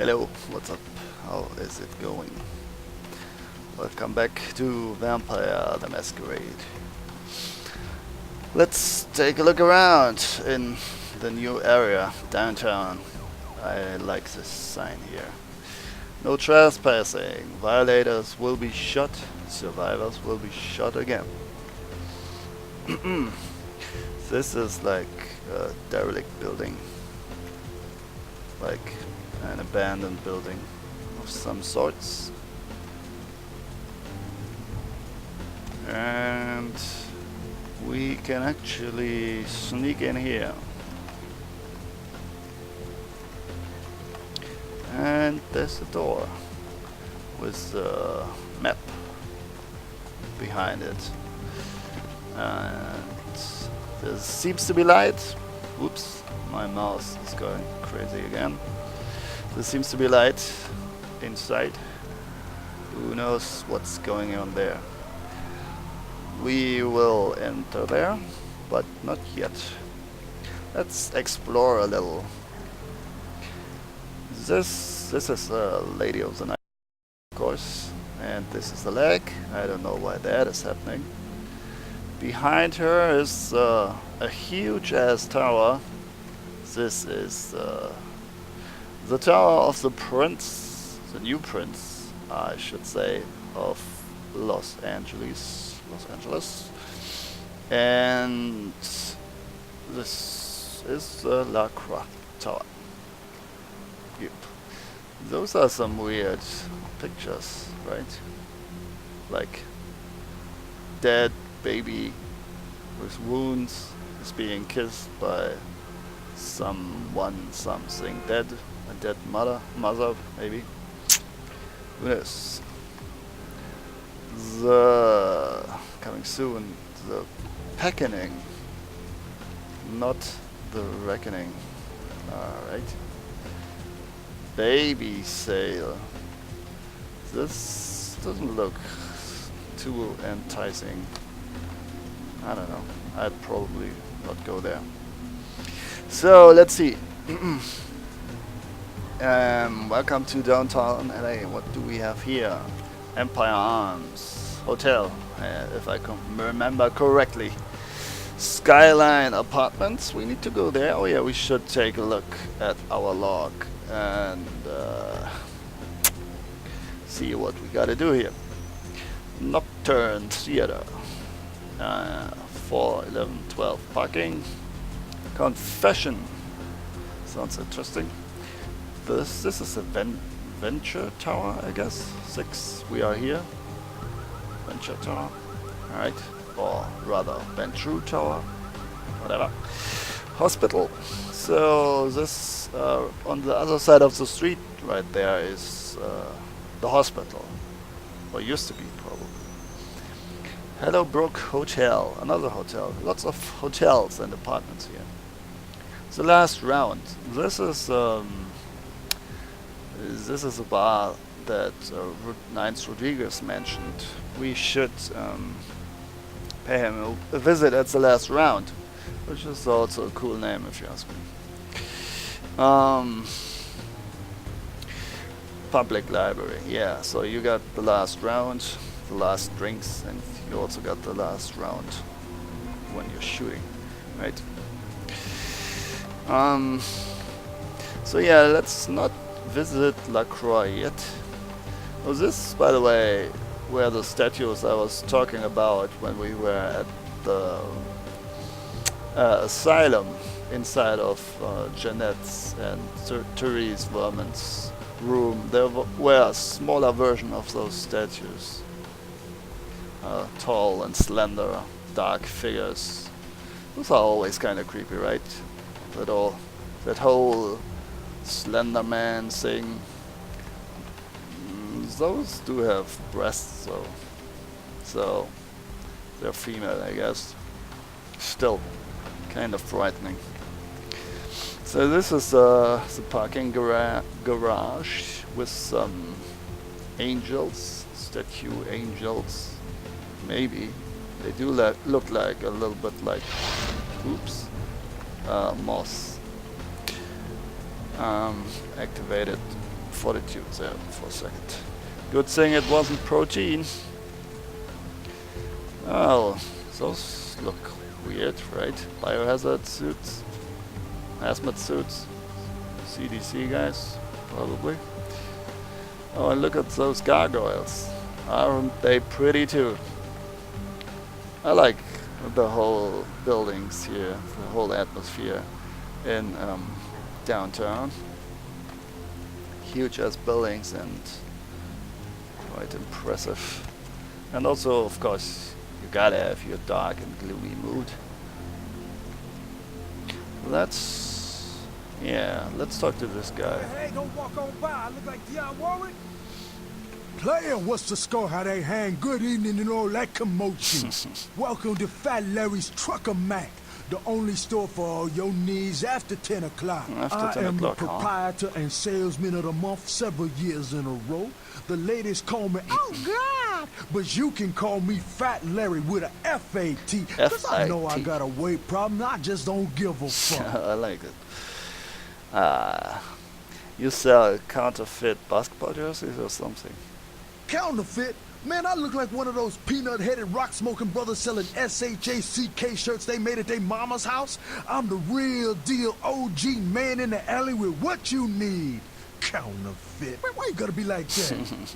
Hello, what's up? How is it going? Welcome back to Vampire the Masquerade. Let's take a look around in the new area, downtown. I like this sign here. No trespassing. Violators will be shot. Survivors will be shot again. This is like a derelict building. Like an abandoned building of some sorts. And we can actually sneak in here. And there's a door with a map behind it. And there seems to be light. Whoops, my mouse is going crazy again. There seems to be light inside. Who knows what's going on there? We will enter there, but not yet. Let's explore a little. This is a lady of the night, of course, and this is the leg. I don't know why that is happening. Behind her is a huge ass tower. This is the tower of the prince, the new prince, I should say, of Los Angeles. And this is the La Croix Tower. Yep. Those are some weird pictures, right? Like dead baby with wounds is being kissed by someone, something dead, a dead mother maybe. Who knows? The coming soon, the packening, not the reckoning. Alright. Baby sale. This doesn't look too enticing. I don't know. I'd probably not go there. So let's see. Welcome to downtown LA. What do we have here? Empire Arms Hotel, if I can remember correctly. Skyline Apartments. We need to go there. Oh yeah, we should take a look at our log and see what we gotta do here. Nocturne Theater. 4, 11, 12 parking. Confession. Sounds interesting. This is a Venture Tower, I guess. 6. We are here. Venture Tower. Alright. Or rather, Venture Tower. Whatever. Hospital. So this on the other side of the street right there is the hospital. Or used to be, probably. Hello Brook Hotel. Another hotel. Lots of hotels and apartments here. The last round. This is a bar that Nines Rodriguez mentioned. We should pay him a visit at the last round, which is also a cool name if you ask me. Public library, yeah, so you got the last round, the last drinks, and you also got the last round when you're shooting, right? So yeah, let's not visit La Croix yet. Oh, this, by the way, were the statues I was talking about when we were at the asylum inside of Jeanette's and Therese Vermon's room. There were a smaller version of those statues. Tall and slender, dark figures. Those are always kind of creepy, right? That whole Slender Man thing. Those do have breasts, so they're female, I guess. Still, kind of frightening. So this is the parking garage with some angels, statue angels. Maybe they do look like a little bit like, oops, moss. Activated fortitude there for a second. Good thing it wasn't protein. Oh, those look weird, right? Biohazard suits, hazmat suits, CDC guys, probably. Oh, and look at those gargoyles. Aren't they pretty too? I like the whole buildings here, the whole atmosphere in downtown. Huge ass buildings and quite impressive. And also, of course, you gotta have your dark and gloomy mood. Let's talk to this guy. Hey, don't walk on by. I look like Dionne Warwick. Player, what's the score? How they hang? Good evening and all that commotion. Welcome to Fat Larry's Trucker Mac, the only store for all your needs after 10 o'clock. After 10 I am o'clock, the proprietor and salesman of the month several years in a row. The ladies call me, oh God, but you can call me Fat Larry with a F-A-T, because I know I got a weight problem. I just don't give a fuck. I like it. You sell counterfeit basketball jerseys or something? Counterfeit? Man, I look like one of those peanut-headed rock-smoking brothers selling SHACK shirts they made at their mama's house. I'm the real deal OG man in the alley with what you need. Counterfeit. Why you gotta be like that?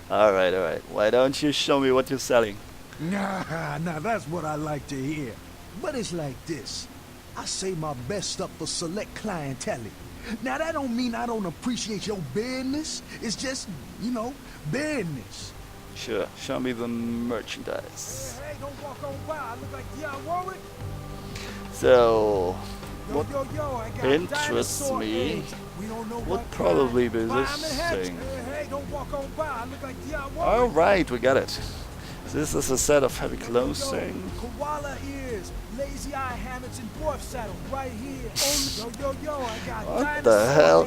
Alright. Why don't you show me what you're selling? Nah, that's what I like to hear. But it's like this. I save my best stuff for select clientele. Now, that don't mean I don't appreciate your business. It's just, business. Sure, show me the merchandise. Hey, don't walk on by. I look like Dionne Warwick. So, what I got interests me would probably be this thing. Hey, don't walk on by. I look like Dionne Warwick. Alright, we got it. This is a set of heavy clothing. Koala ears, lazy eye hammocks, and dwarf saddle right here. I got What the hell?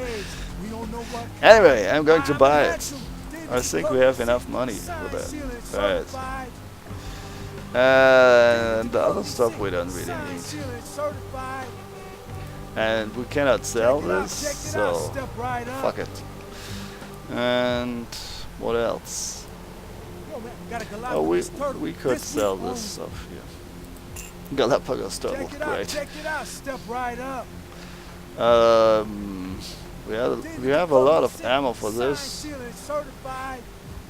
We don't know what Anyway, I'm going to buy it. I think we have enough money for that. Right. And the other stuff we don't really need. And we cannot sell this, so fuck it. And what else? Oh, we could sell this stuff here. Galapagos stuff look great. Check it out, step right up. We have a lot of ammo for this.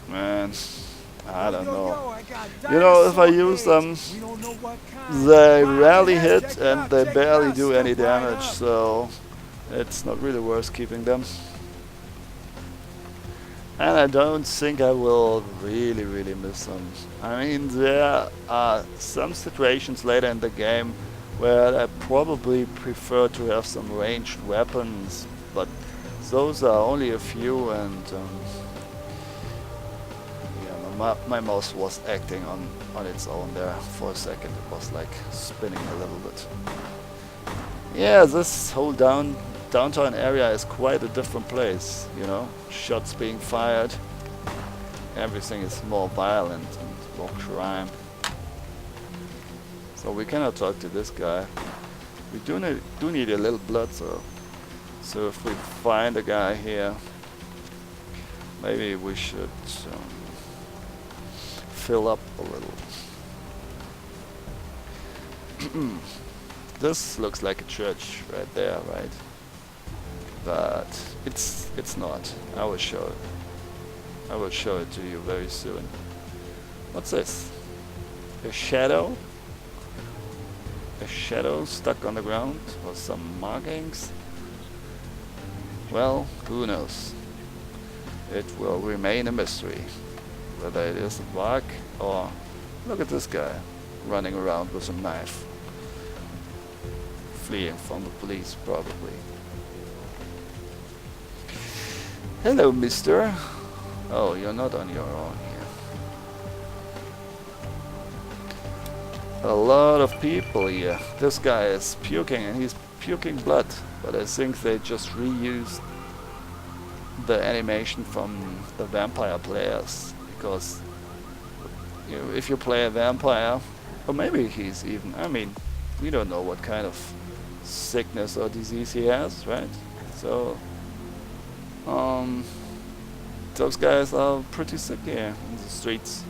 Man, I don't know. If I use them, they rarely hit and they barely do any damage, so it's not really worth keeping them. And I don't think I will really miss them. I mean, there are some situations later in the game where I probably prefer to have some ranged weapons, but those are only a few, and my mouse was acting on its own there for a second. It was like spinning a little bit. Yeah, this whole downtown area is quite a different place, shots being fired, everything is more violent and more crime. So we cannot talk to this guy. We do need a little blood, so if we find a guy here, maybe we should fill up a little. This looks like a church right there, right? But it's not. I will show it. I will show it to you very soon. What's this? A shadow? A shadow stuck on the ground, or some markings? Well, who knows? It will remain a mystery. Whether it is a bug or... Look at this guy running around with a knife. Fleeing from the police, probably. Hello, mister. Oh, you're not on your own here. A lot of people here. This guy is puking, and he's puking blood. But I think they just reused the animation from the vampire players. Because if you play a vampire, or maybe he's even... I mean, we don't know what kind of sickness or disease he has, right? So... those guys are pretty sick here in the streets.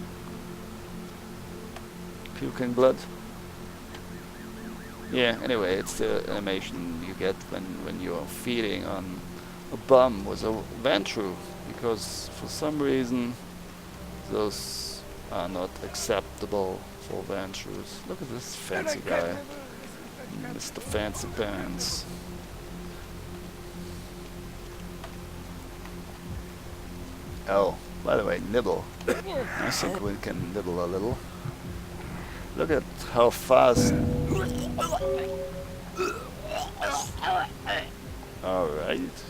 Puking blood. Yeah, anyway, it's the animation you get when you're feeding on a bum with a Ventru, because for some reason those are not acceptable for Ventrus. Look at this fancy guy, Mr. Fancy Pants. Oh, by the way, nibble. I think we can nibble a little. Look at how fast. Alright.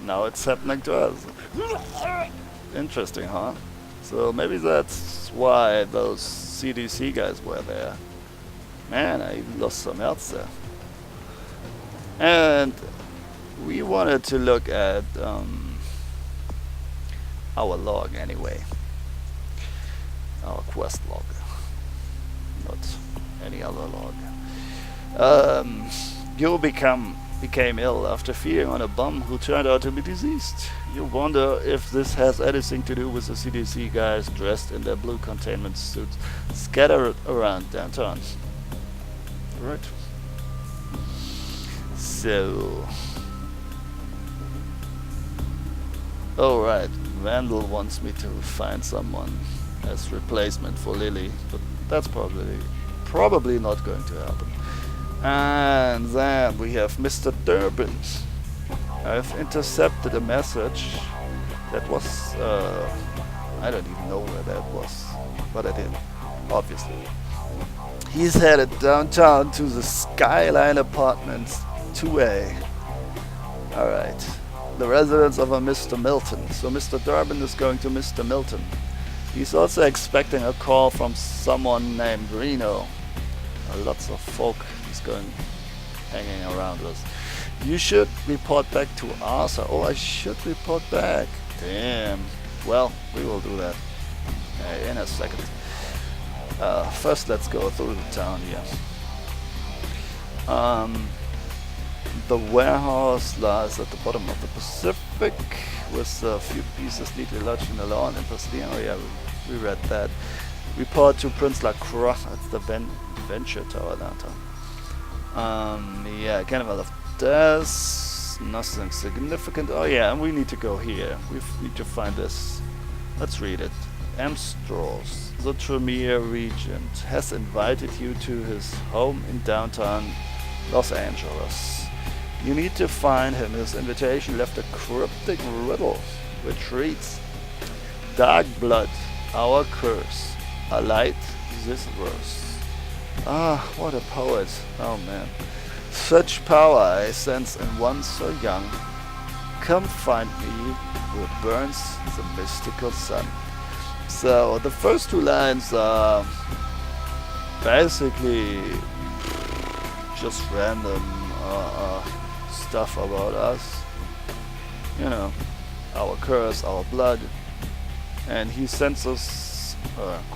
Now it's happening to us. Interesting, huh? So maybe that's why those CDC guys were there. Man, I even lost some health there. And we wanted to look at our log anyway. Our quest log. Not any other log. You became ill after feeding on a bum who turned out to be diseased. You wonder if this has anything to do with the CDC guys dressed in their blue containment suits scattered around downtown. Right. So... Alright, Vandal wants me to find someone as replacement for Lily, but that's probably not going to happen. And then we have Mr. Durbin. I've intercepted a message that was, I don't even know where that was, but I did, obviously. He's headed downtown to the Skyline Apartments 2A. Alright, the residence of a Mr. Milton. So Mr. Durbin is going to Mr. Milton. He's also expecting a call from someone named Reno. Lots of folk is hanging around us. You should report back to Arthur. Oh, I should report back. Damn. Well, we will do that in a second. First, let's go through the town here. The warehouse lies at the bottom of the Pacific, with a few pieces neatly lodged in the lawn in Pasadena. Oh yeah, we read that. Report to Prince Lacroix at the Venture Tower downtown. Yeah, Carnival of Death, nothing significant. Oh yeah, and we need to go here. We need to find this. Let's read it. Amstros, the Tremere Regent, has invited you to his home in downtown Los Angeles. You need to find him. His invitation left a cryptic riddle, which reads: Dark blood, our curse. A light, this verse. Ah, what a poet. Oh man. Such power I sense in one so young. Come find me where burns the mystical sun. So the first two lines are basically just random stuff about us. You know, our curse, our blood. And he senses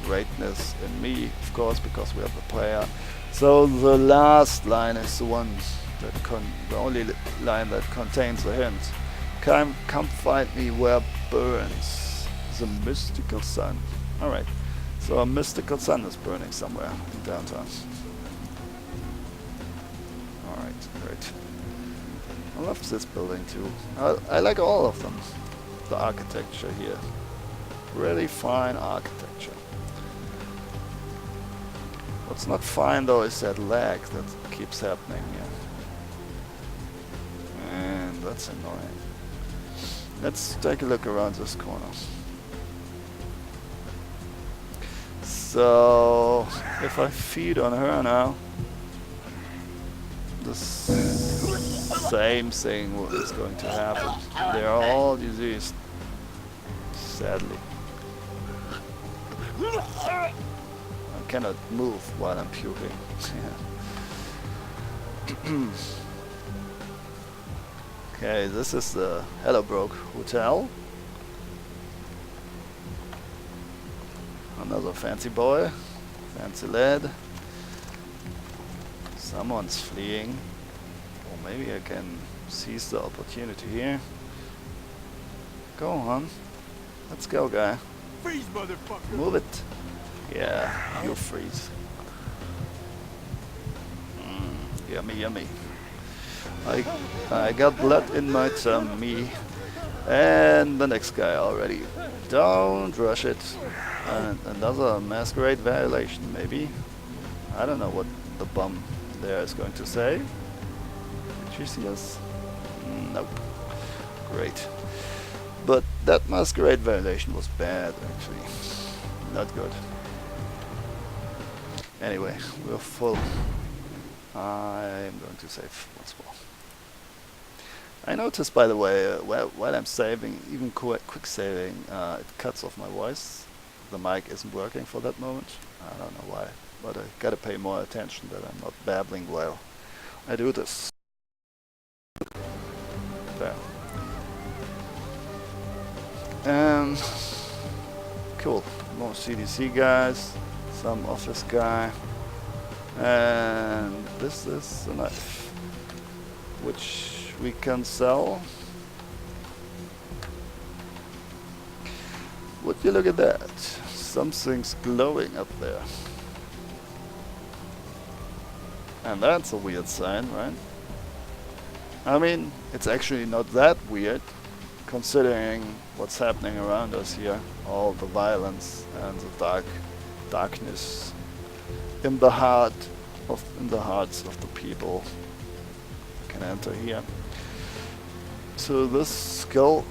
greatness in me, of course, because we are the player. So the last line is the one that the only line that contains the hint. Come find me where burns the mystical sun. Alright, so a mystical sun is burning somewhere in downtown. Alright, great. I love this building too. I like all of them. The architecture here. Really fine architecture. What's not fine though is that lag that keeps happening here. And that's annoying. Let's take a look around this corner. So, if I feed on her now, the same thing is going to happen. They are all diseased, sadly. I cannot move while I'm puking. Okay, this is the Hellebrook Hotel. Another fancy boy, fancy lad. Someone's fleeing. Or maybe I can seize the opportunity here. Go on. Let's go, guy. Freeze, motherfucker. Move it. Yeah, you freeze. Yummy, yummy. I got blood in my tummy. And the next guy already. Don't rush it. And another masquerade violation, maybe. I don't know what the bum there is going to say. Did you see us? Nope. Great. But that masquerade violation was bad, actually. Not good. Anyway, we're full. I'm going to save once more. I noticed, by the way, while I'm saving, even quick saving, it cuts off my voice. The mic isn't working for that moment. I don't know why, but I gotta pay more attention that I'm not babbling while I do this. There. Cool. More CDC guys, some office guy, and this is a knife, which we can sell. Would you look at that? Something's glowing up there. And that's a weird sign, right? I mean, it's actually not that weird, considering what's happening around us here. All the violence and the darkness in the hearts of the people can enter here. So this skull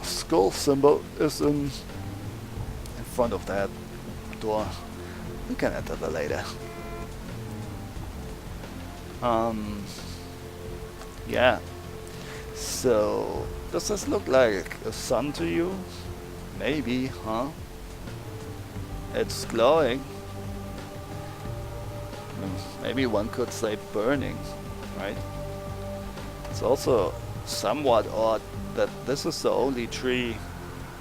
symbol is in front of that door. We can enter that later. Yeah. So does this look like a sun to you? Maybe, huh? It's glowing. Maybe one could say burning, right? It's also somewhat odd that this is the only tree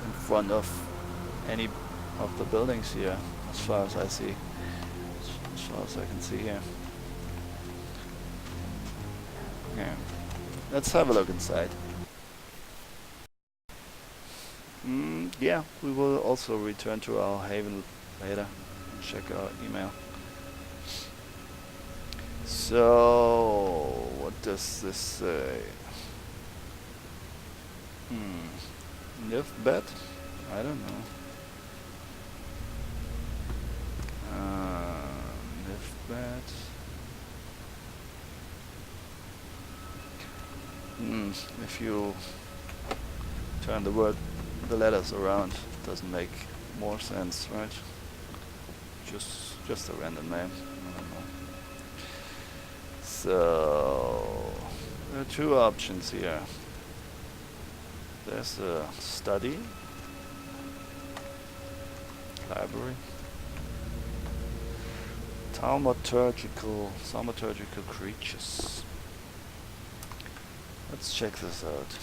in front of any of the buildings here, as far as I see, as far as I can see here. Yeah. Let's have a look inside. Yeah, we will also return to our haven later and check our email. So, what does this say? Live bed? I don't know. Live bed. If you turn the letters around, it doesn't make more sense, right? Just a random name. I don't know. So there are two options here. There's a study, library, thaumaturgical creatures. Let's check this out.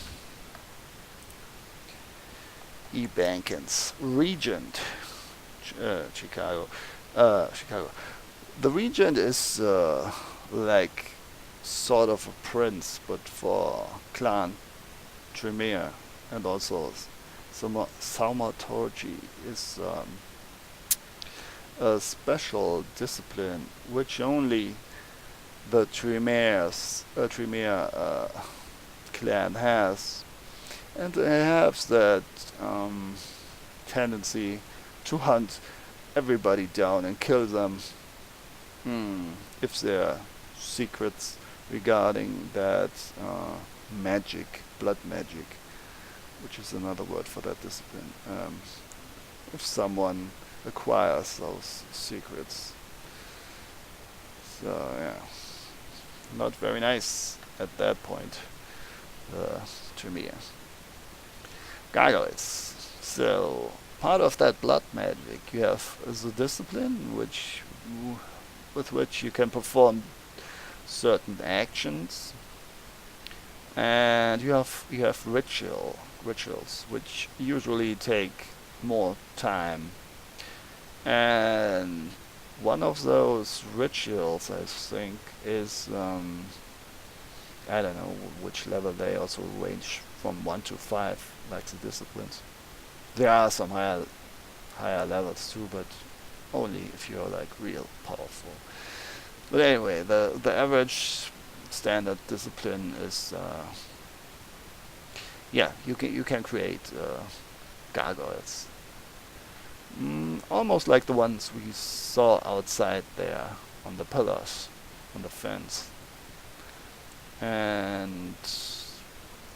E-Bankins, Regent, Chicago. The Regent is like sort of a prince, but for Clan Tremere, and also thaumaturgy is a special discipline which only the Tremere clan has, and they have that tendency to hunt everybody down and kill them if there are secrets regarding that magic, blood magic, which is another word for that discipline. If someone acquires those secrets. So yeah, not very nice at that point to me. Gargoyles. So part of that blood magic you have is a discipline with which you can perform certain actions, and you have rituals which usually take more time, and one of those rituals, I think, is I don't know which level. They also range from 1 to 5, like the disciplines. There are some higher levels too, but only if you're like real powerful. But anyway, the average standard discipline is yeah, you can create gargoyles, almost like the ones we saw outside there on the pillars, on the fence. And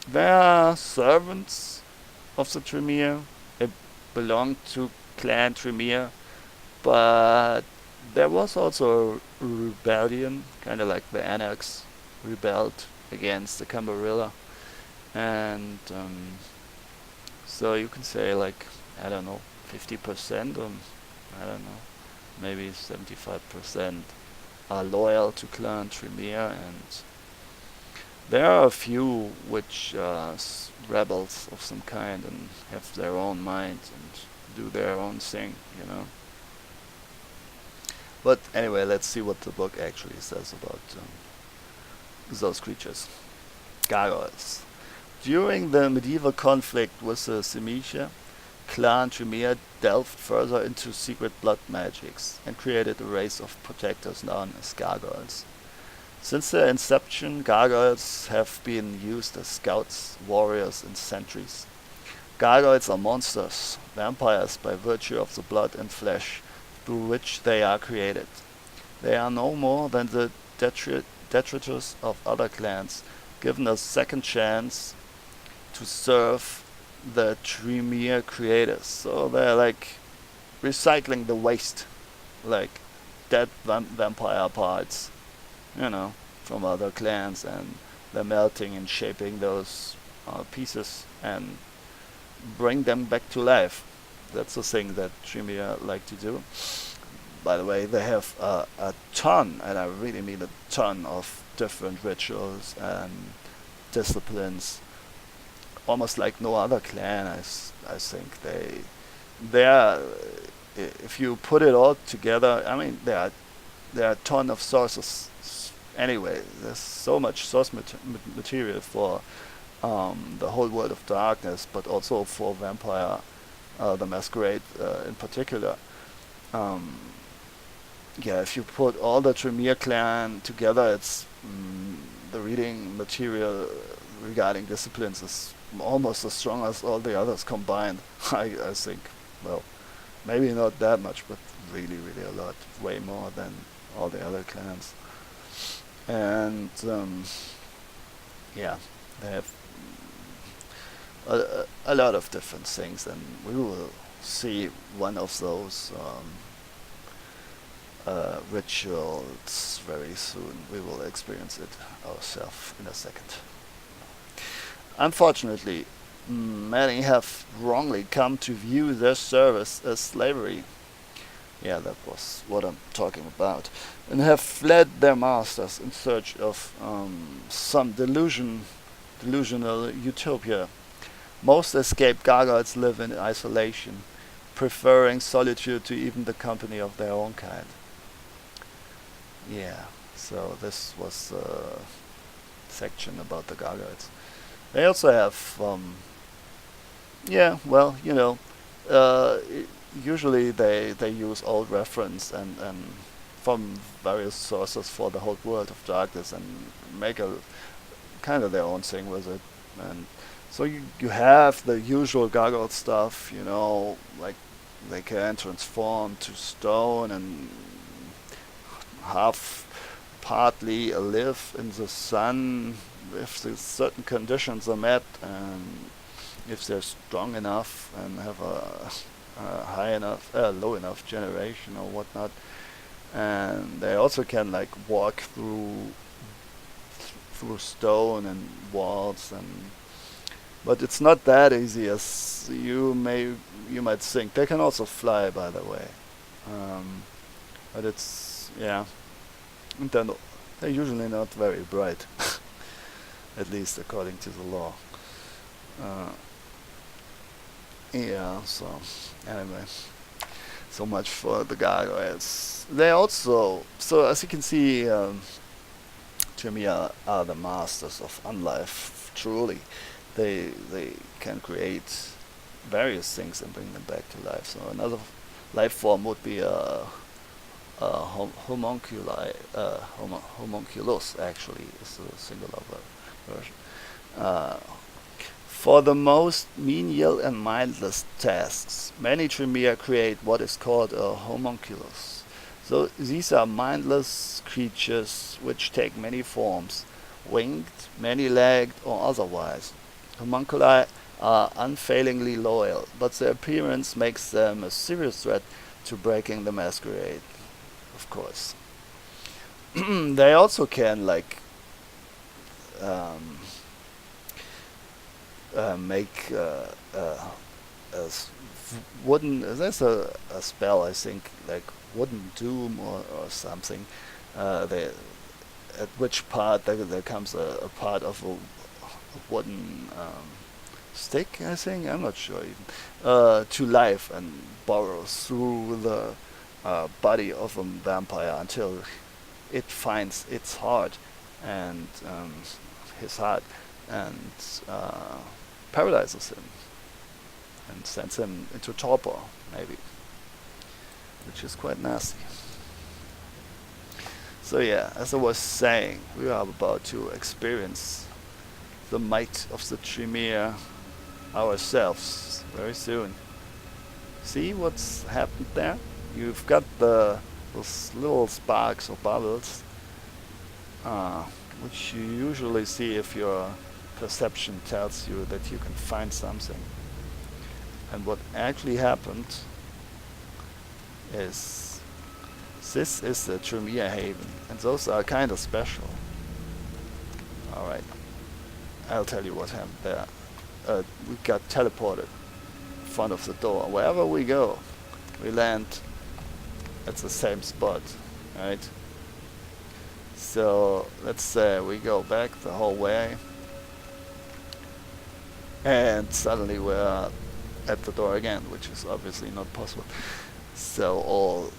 there are servants of the Tremere. They belonged to Clan Tremere, but there was also a rebellion, kind of like the Anarchs rebelled against the Camarilla, and so you can say like, I don't know, 50%, or I don't know, maybe 75% are loyal to Clan Tremere, and there are a few which are rebels of some kind and have their own mind and do their own thing, you know. But anyway, let's see what the book actually says about those creatures. Gargoyles. During the medieval conflict with the Semitia, Clan Tremere delved further into secret blood magics and created a race of protectors known as gargoyles. Since their inception, gargoyles have been used as scouts, warriors, and sentries. Gargoyles are monsters, vampires by virtue of the blood and flesh through which they are created. They are no more than the detritus of other clans, given a second chance to serve the Tremere creators. So they're like recycling the waste, like dead vampire parts, you know, from other clans, and they're melting and shaping those pieces and bring them back to life. That's the thing that Tremere like to do. By the way, they have a ton, and I really mean a ton, of different rituals and disciplines, almost like no other clan. I think they are, if you put it all together, I mean, there are a ton of sources. Anyway, there's so much source material for the whole world of darkness, but also for Vampire, the Masquerade in particular. Yeah, if you put all the Tremere clan together, it's the reading material regarding disciplines is almost as strong as all the others combined. I think. Well, maybe not that much, but really, really a lot, way more than all the other clans. And yeah, they have a lot of different things, and we will see one of those rituals very soon. We will experience it ourselves in a second. Unfortunately, many have wrongly come to view their service as slavery. Yeah, that was what I'm talking about. And have fled their masters in search of some delusional utopia. Most escaped gargoyles live in isolation, preferring solitude to even the company of their own kind. Yeah, so this was a section about the gargoyles. They also have, yeah, well, you know, usually they use old reference and from various sources for the whole world of darkness and make a kind of their own thing with it. And so you have the usual gargoyle stuff, you know, like they can transform to stone and half partly live in the sun if the certain conditions are met, and if they're strong enough and have a low enough generation or whatnot. And they also can like walk through stone and walls, and but it's not that easy as you might think. They can also fly, by the way, but it's, yeah, and they're usually not very bright, at least according to the law. Yeah, so anyway, so much for the gargoyles. They also, so as you can see, Tremere are the masters of unlife. Truly, they can create various things and bring them back to life. So another life form would be a homunculus, actually, is the singular version. Uh, for the most menial and mindless tasks, many Tremere create what is called a homunculus. So these are mindless creatures which take many forms, winged, many-legged, or otherwise. Homunculi are unfailingly loyal, but their appearance makes them a serious threat to breaking the masquerade, of course. They also can, like, make wooden. There's a spell, I think, like wooden doom or something. They, at which part there comes a part of a wooden stick, I think, I'm not sure even, to life and burrows through the body of a vampire until it finds its heart and his heart and paralyzes him and sends him into torpor, maybe, which is quite nasty. So yeah, as I was saying, we are about to experience the might of the Tremere ourselves very soon. See what's happened there? You've got those little sparks or bubbles, which you usually see if your perception tells you that you can find something. And what actually happened is this is the Tremere Haven, and those are kind of special. Alright, I'll tell you what happened there. We got teleported in front of the door. Wherever we go, we land at the same spot, right? So let's say we go back the whole way, and suddenly we're at the door again, which is obviously not possible. So all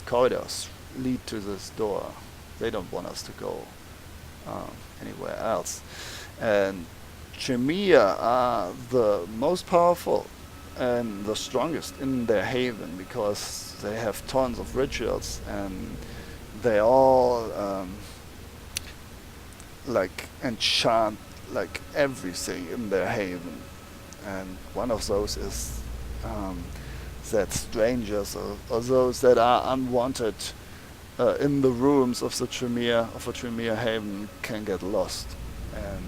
corridors lead to this door. They don't want us to go anywhere else. And Tremere are the most powerful and the strongest in their haven because they have tons of rituals and they all like enchant like everything in their haven. And one of those is that strangers or those that are unwanted in the rooms of a Tremere haven can get lost. And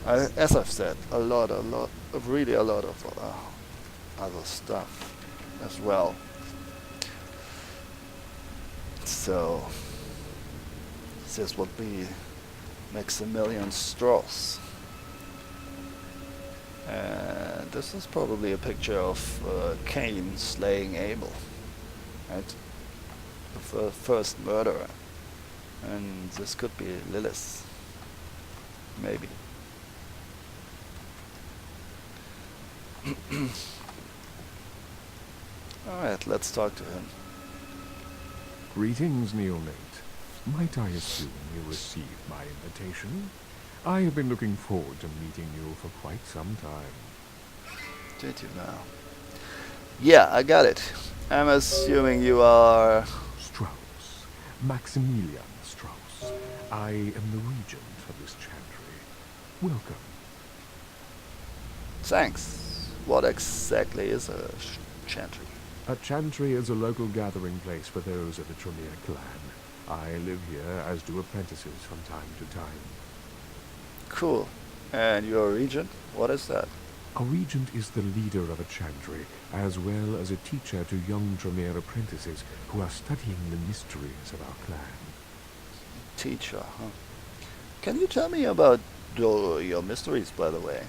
as I've said, a lot of other stuff as well. So this would be Maximilian Strauss. And this is probably a picture of Cain slaying Abel, right? The first murderer. And this could be Lilith, maybe. Alright, let's talk to him. Greetings, neonate. Might I assume you received my invitation? I have been looking forward to meeting you for quite some time. Did you now? Yeah, I got it. I'm assuming you are... Strauss. Maximilian Strauss. I am the regent of this chantry. Welcome. Thanks. What exactly is a chantry? A chantry is a local gathering place for those of the Tremere clan. I live here, as do apprentices from time to time. Cool. And your regent? What is that? A regent is the leader of a chantry, as well as a teacher to young Tremere apprentices who are studying the mysteries of our clan. Teacher, huh? Can you tell me about your mysteries, by the way?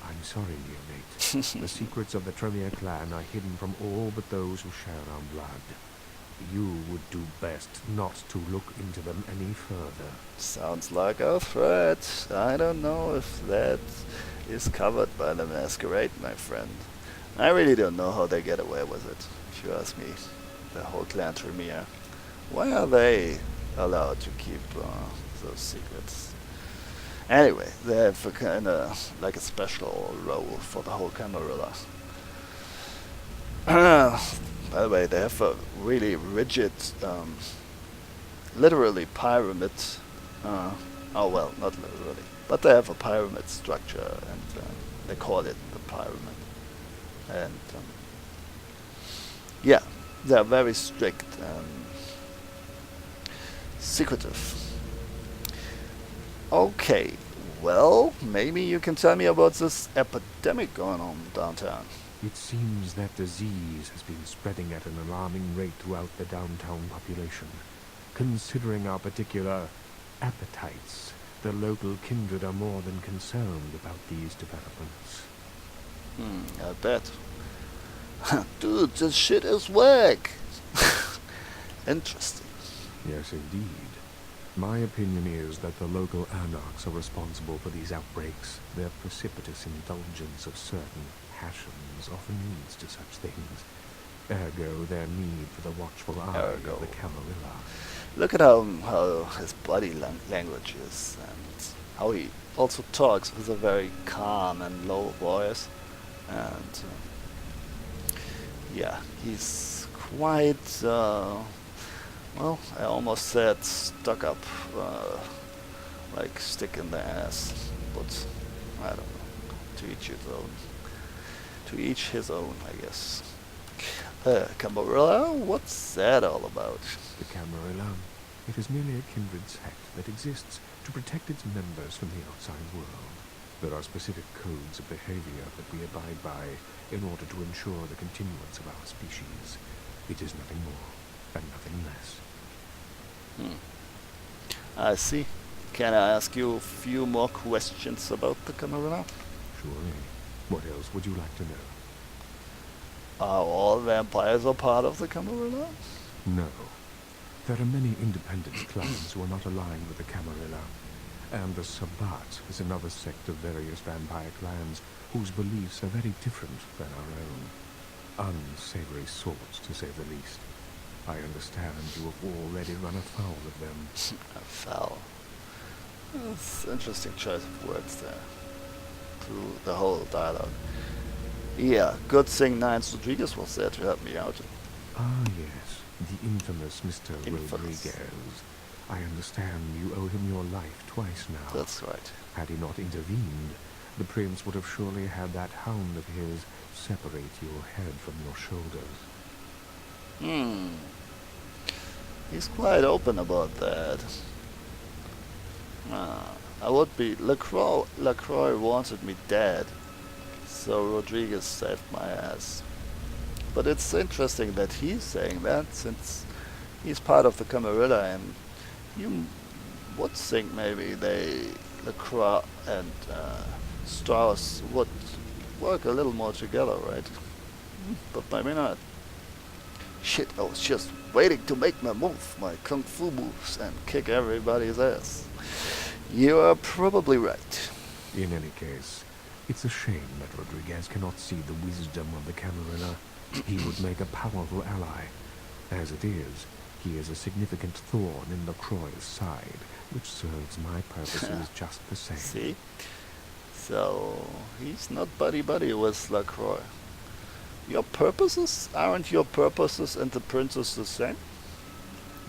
I'm sorry, neonate. The secrets of the Tremere clan are hidden from all but those who share our blood. You would do best not to look into them any further. Sounds like a threat. I don't know if that is covered by the Masquerade, my friend. I really don't know how they get away with it, if you ask me. The whole clan Tremere. Why are they allowed to keep those secrets? Anyway, they have a kind of like a special role for the whole Camarilla. By the way, they have a really rigid, literally pyramid. Oh well, not literally, but they have a pyramid structure, and they call it the pyramid. And yeah, they are very strict and secretive. Okay, well, maybe you can tell me about this epidemic going on downtown. It seems that disease has been spreading at an alarming rate throughout the downtown population. Considering our particular appetites, the local kindred are more than concerned about these developments. I bet. Dude, this shit is whack. Interesting. Yes, indeed. My opinion is that the local anarchs are responsible for these outbreaks. Their precipitous indulgence of certain passions often leads to such things. Ergo, their need for the watchful eye of the Camarilla. Look at how his body language is, and how he also talks with a very calm and low voice. And yeah, he's quite, well, I almost said stuck up, like stick in the ass, but I don't know. To each his own. To each his own, I guess. Camarilla, what's that all about? The Camarilla. It is merely a kindred sect that exists to protect its members from the outside world. There are specific codes of behavior that we abide by in order to ensure the continuance of our species. It is nothing more and nothing less. I see. Can I ask you a few more questions about the Camarilla? Surely. What else would you like to know? Are all vampires a part of the Camarilla? No. There are many independent clans who are not aligned with the Camarilla, and the Sabbat is another sect of various vampire clans whose beliefs are very different than our own. Unsavory sorts, to say the least. I understand you have already run afoul of them. Foul. That's an interesting choice of words there. Through the whole dialogue. Yeah, good thing Nines Rodriguez was there to help me out. Ah, yes. The infamous Mr. Rodriguez. I understand you owe him your life twice now. That's right. Had he not intervened, the prince would have surely had that hound of his separate your head from your shoulders. He's quite open about that. I would be... LaCroix wanted me dead, so Rodriguez saved my ass. But it's interesting that he's saying that, since he's part of the Camarilla, and you would think maybe LaCroix and Strauss would work a little more together, right? But maybe not. Shit, I was just waiting to make my move, my kung fu moves, and kick everybody's ass. You are probably right. In any case, it's a shame that Rodriguez cannot see the wisdom of the Camarilla. He would make a powerful ally. As it is, he is a significant thorn in LaCroix's side, which serves my purposes just the same. See? So, he's not buddy-buddy with LaCroix. Your purposes? Aren't your purposes and the prince's the same?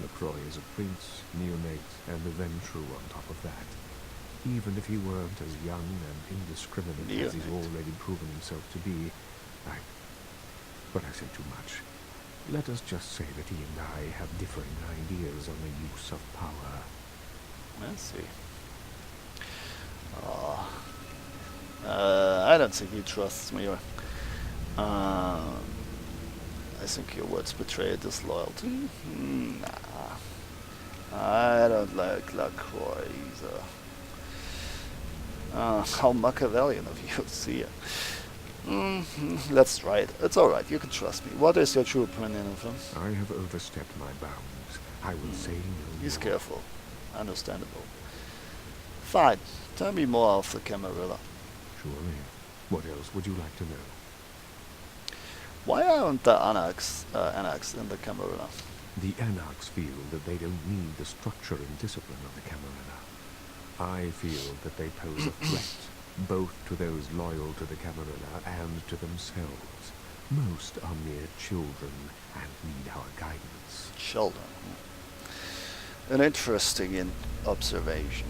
LaCroix is a prince, neonate, and a Ventrue on top of that. Even if he weren't as young and indiscriminate as he's already proven himself to be, But I say too much. Let us just say that he and I have differing ideas on the use of power. I see. I don't think he trusts me. I think your words betray disloyalty. Nah. I don't like LaCroix either. How Machiavellian of you, see ya. Let's try it. It's alright, you can trust me. What is your true opinion of him? I have overstepped my bounds. I will say no He's more. careful. Understandable. Fine. Tell me more of the Camarilla. Surely. What else would you like to know? Why aren't the anarchs in the Camarilla? The anarchs feel that they don't need the structure and discipline of the Camarilla. I feel that they pose a threat, both to those loyal to the Camarilla and to themselves. Most are mere children and need our guidance. Children. An interesting observation.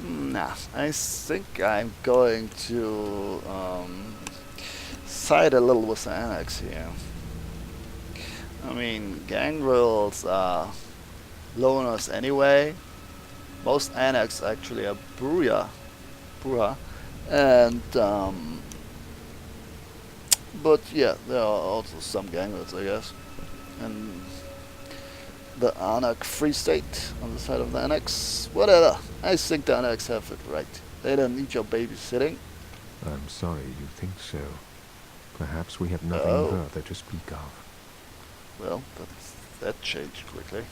Nah, I think I'm going to side a little with the Annex here. I mean, gangrels are loners anyway. Most Annex actually are Bruja, and but yeah, there are also some gangrels, I guess. And the Anak Free State on the side of the Annex, whatever. I think the Annex have it right. They don't need your babysitting. I'm sorry you think so. Perhaps we have nothing further to speak of. Well, that changed quickly.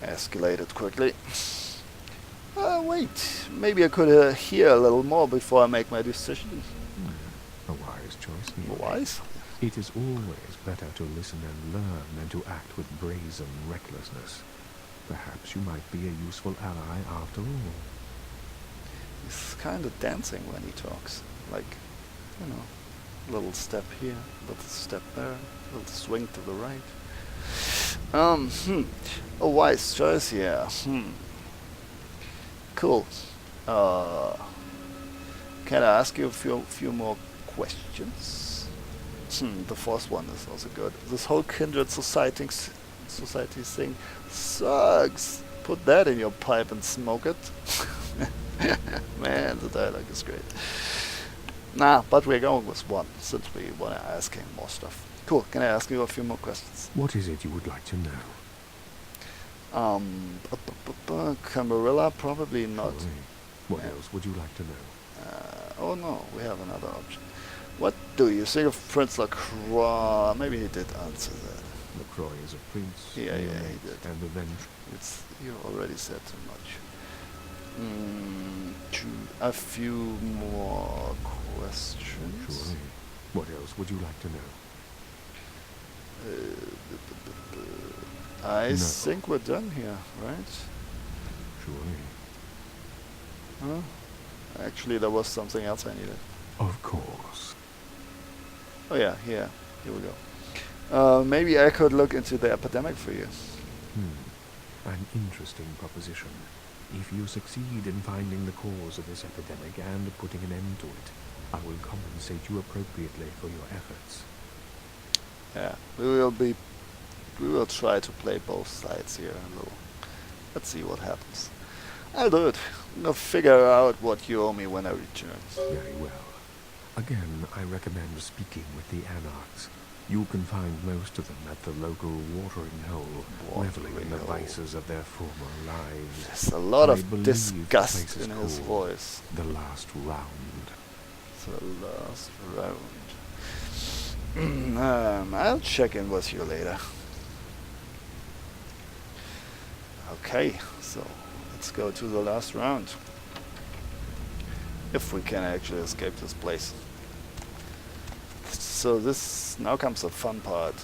Escalated quickly. Wait, maybe I could hear a little more before I make my decision. A wise choice, Neil. Wise? It is always better to listen and learn than to act with brazen recklessness. Perhaps you might be a useful ally after all. He's kind of dancing when he talks. Like, you know, little step here, little step there, little swing to the right. A wise choice here. Cool. Can I ask you a few more questions? The fourth one is also good. This whole kindred society thing sucks. Put that in your pipe and smoke it. Man, the dialogue is great. Nah, but we're going with one, since we want to ask him more stuff. Cool, can I ask you a few more questions? What is it you would like to know? Camarilla, probably not. Surely. What else would you like to know? Oh no, we have another option. What do you think of Prince Lacroix? Maybe he did answer that. LaCroix is a prince. Yeah, he did. And the venge. You already said too much. A few more questions. Surely. What else would you like to know? I No. think we're done here, right? Surely. Huh? Actually, there was something else I needed. Of course. Oh yeah, here we go. Maybe I could look into the epidemic for you. An interesting proposition. If you succeed in finding the cause of this epidemic and putting an end to it, I will compensate you appropriately for your efforts. Yeah, we will try to play both sides here a little. Let's see what happens. I'll do it. I'll figure out what you owe me when I return. Very well. Again, I recommend speaking with the Anarchs. You can find most of them at the local watering hole, reveling in the vices of their former lives. There's a lot I of believe the disgust place is in his called voice. The Last Round. The last round. I'll check in with you later. Okay, so let's go to the last round. If we can actually escape this place. So now comes the fun part.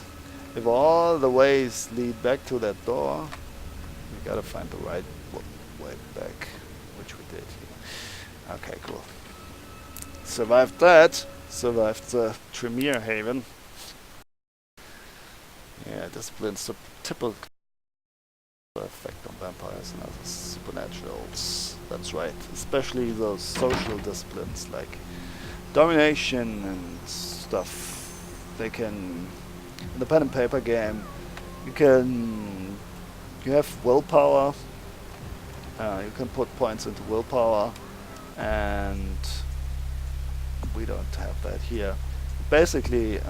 If all the ways lead back to that door, we gotta find the right way back, which we did here. Okay, cool. Survived that. Survived the Tremere Haven. Yeah, discipline's the typical effect on vampires and other supernaturals. That's right. Especially those social disciplines like domination and stuff. They can, in the pen and paper game, you have willpower. You can put points into willpower, and we don't have that here. Basically,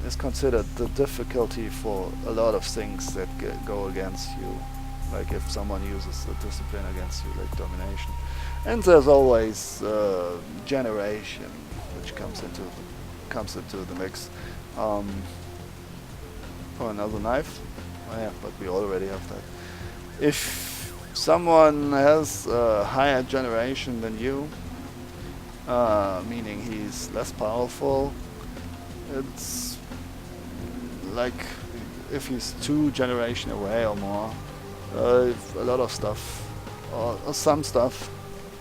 is considered the difficulty for a lot of things that go against you. Like if someone uses the discipline against you, like domination. And there's always generation, which comes into the mix. For another knife, oh yeah, but we already have that. If someone has a higher generation than you, meaning he's less powerful, it's like if he's 2 generations away or more, if a lot of stuff or some stuff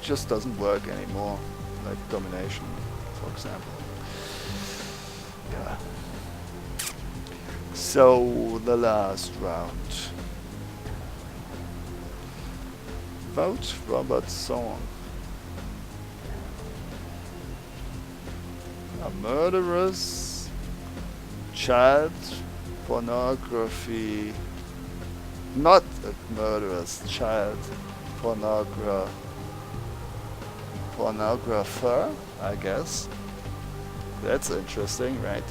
just doesn't work anymore, like domination, for example. Yeah. So the last round. Vote Robert Song. A murderous child pornography. Not a murderous child pornographer, I guess. That's interesting, right?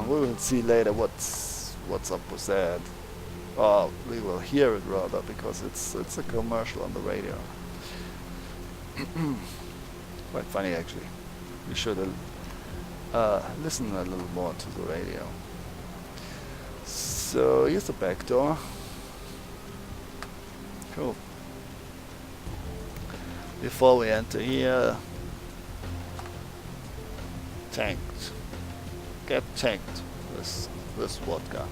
We will see later what's up with that. Or we will hear it rather, because it's a commercial on the radio. Quite funny actually. We should listen a little more to the radio. So here's the back door. Cool. Before we enter here, tanked. Get tanked with vodka.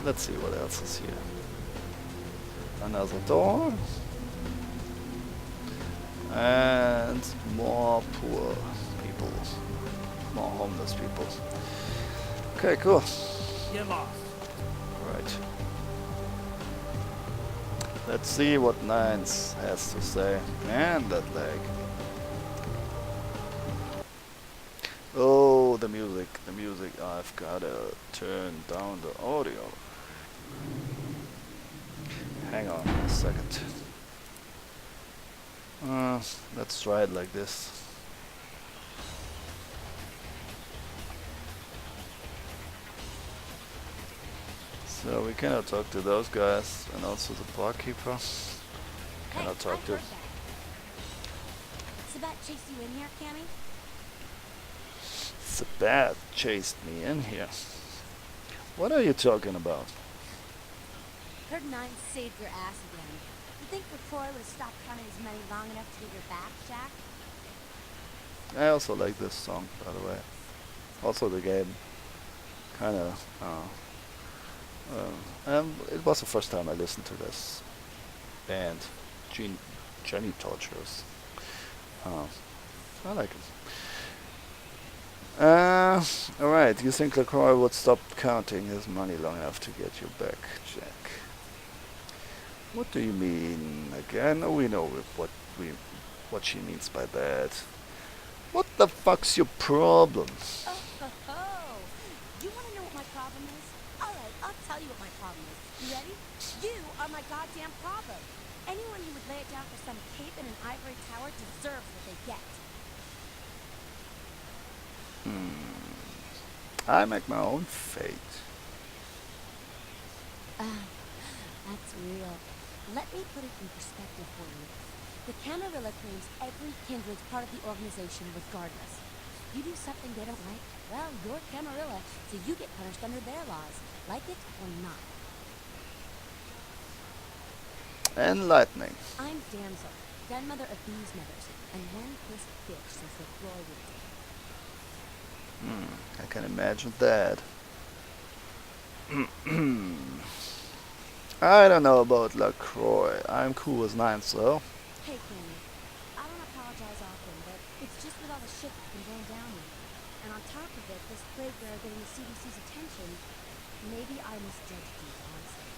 Let's see what else is here. Another door. And more poor people. More homeless people. Okay, cool. Get lost. Right. Let's see what Nines has to say. Man, that leg. Oh, the music. I've gotta turn down the audio. Hang on a second. Let's try it like this. So we cannot talk to those guys, and also the barkeeper. Cannot talk to. Sabat chased you in here, Cammy? Sabat chased me in here. What are you talking about? Heard Nine saved your ass again. You think LaCroix would have stopped counting his money long enough to get your back, Jack? I also like this song, by the way. Also the game. Kinda, it was the first time I listened to this band, Jenny Tortures. I like it. Alright, you think LaCroix would stop counting his money long enough to get you back, Jack? What do you mean again? Oh, we know what she means by that. What the fuck's your problem? Oh, ho, ho. You want to know what my problem is? Alright, I'll tell you what my problem is. You ready? You are my goddamn problem. Anyone who would lay it down for some cape in an ivory tower deserves what they get. I make my own fate. That's real. Let me put it in perspective for you. The Camarilla claims every kindred's part of the organization regardless. You do something they don't like, well, you're Camarilla, so you get punished under their laws. Like it or not. Enlightening. I'm Damsel, grandmother of these mothers, and one pissed bitch since the floor was dead. I can imagine that. I don't know about LaCroix. I'm cool with Nines though. Hey, Cammy. I don't apologize often, but it's just with all the shit that's been going down here. And on top of it, this plague bearer getting the CDC's attention, maybe I misjudged you, honestly.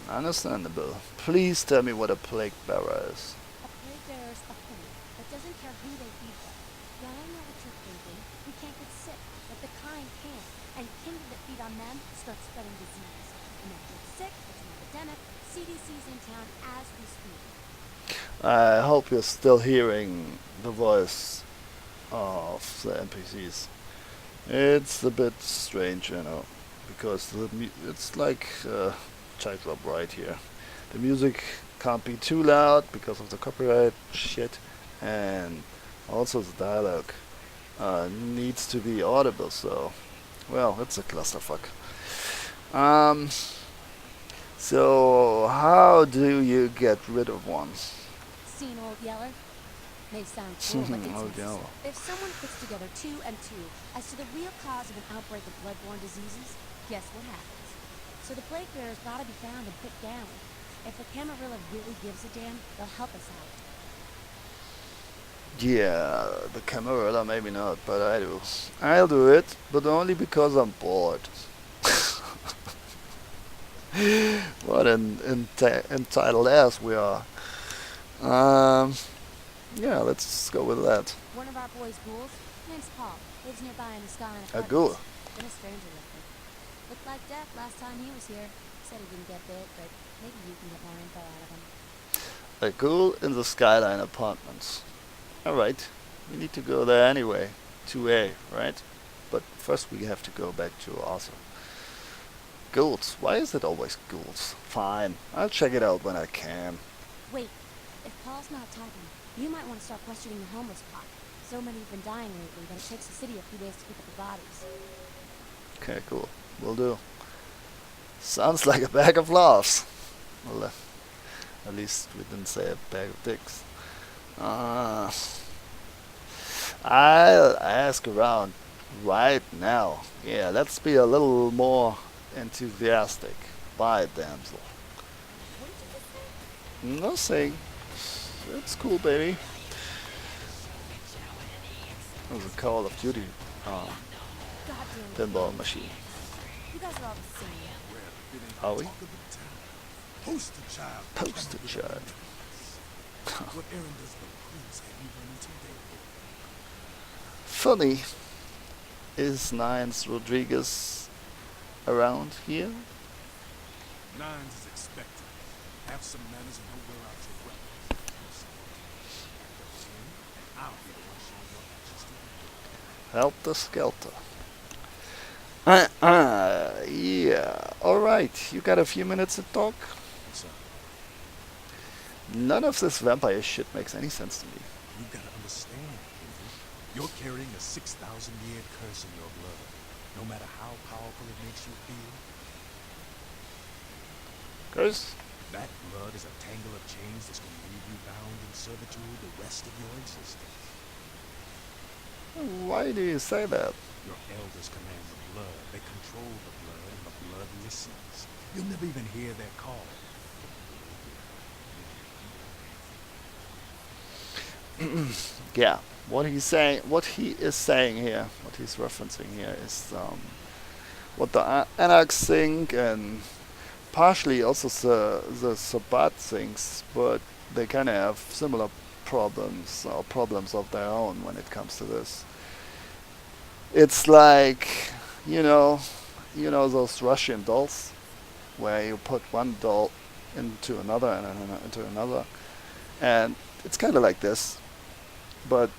Understandable. Please tell me what a plague bearer is. A plague bearer is a hornet that doesn't care who they feed them. Now, I know what you're thinking. We can't get sick, but the kind can. And kindred that feed on them start spreading disease. And that gets sick, it's an epidemic. CDC's in town as we speak. I hope you're still hearing the voice of the NPCs. It's a bit strange, you know, because it's like tightrope right here. The music can't be too loud because of the copyright shit, and also the dialogue needs to be audible, so, well, it's a clusterfuck. So, how do you get rid of one? Seen Old Yeller? May sound cool, but it's Oh, necessary. yeah. If someone puts together 2 and 2 as to the real cause of an outbreak of bloodborne diseases, guess what happens? So the plague bearer's gotta be found and put down. If the Camarilla really gives a damn, they'll help us out. Yeah, the Camarilla maybe not, but I do. I'll do it, but only because I'm bored. What an entitled ass we are. Yeah, let's go with that. One of our boys' ghouls, name's Paul, lives nearby in the sky in A apartments. ghoul. Been a stranger lately. Looked like death last time he was here. Said he didn't get bit, but maybe you can get more info out of him. A ghoul in the Skyline Apartments. Alright, we need to go there anyway. 2A, right? But first we have to go back to Arthur. Ghouls. Why is it always ghouls? Fine, I'll check it out when I can. Wait, if Paul's not talking, you might want to start questioning the homeless pot. So many have been dying lately that it takes the city a few days to pick up the bodies. Okay, cool. Will do. Sounds like a bag of laughs. Well, at least we didn't say a bag of dicks. I'll ask around right now. Yeah, let's be a little more enthusiastic. Bye, damsel. What did you just say? Nothing. It's cool, baby. It was a Call of Duty Goddamn. pinball machine. You guys are all the same. Are we? Talk of the town. Poster child. Poster child. What errand does the prince have you running today? Funny. Is Nines Rodriguez around here? Nines is expected. Have some manners and don't wear out your weapons. I'll be the one showing your actions to the world. Helter Skelter. Yeah. Alright, you got a few minutes to talk? What's up? None of this vampire shit makes any sense to me. You gotta understand, Kendrick. You're carrying a 6,000-year curse in your blood. No matter how powerful it makes you feel, Curse? that blood is a tangle of chains that's gonna leave you bound in servitude the rest of your existence. Why do you say that? Your elders command the blood. They control the blood, and the blood listens. You'll never even hear their call. Yeah. What he is saying here, what he's referencing here is what the Anarchs think, and partially also the Sabbat thinks, but they kind of have similar problems or problems of their own when it comes to this. It's like, you know those Russian dolls, where you put one doll into another and into another, and it's kind of like this, but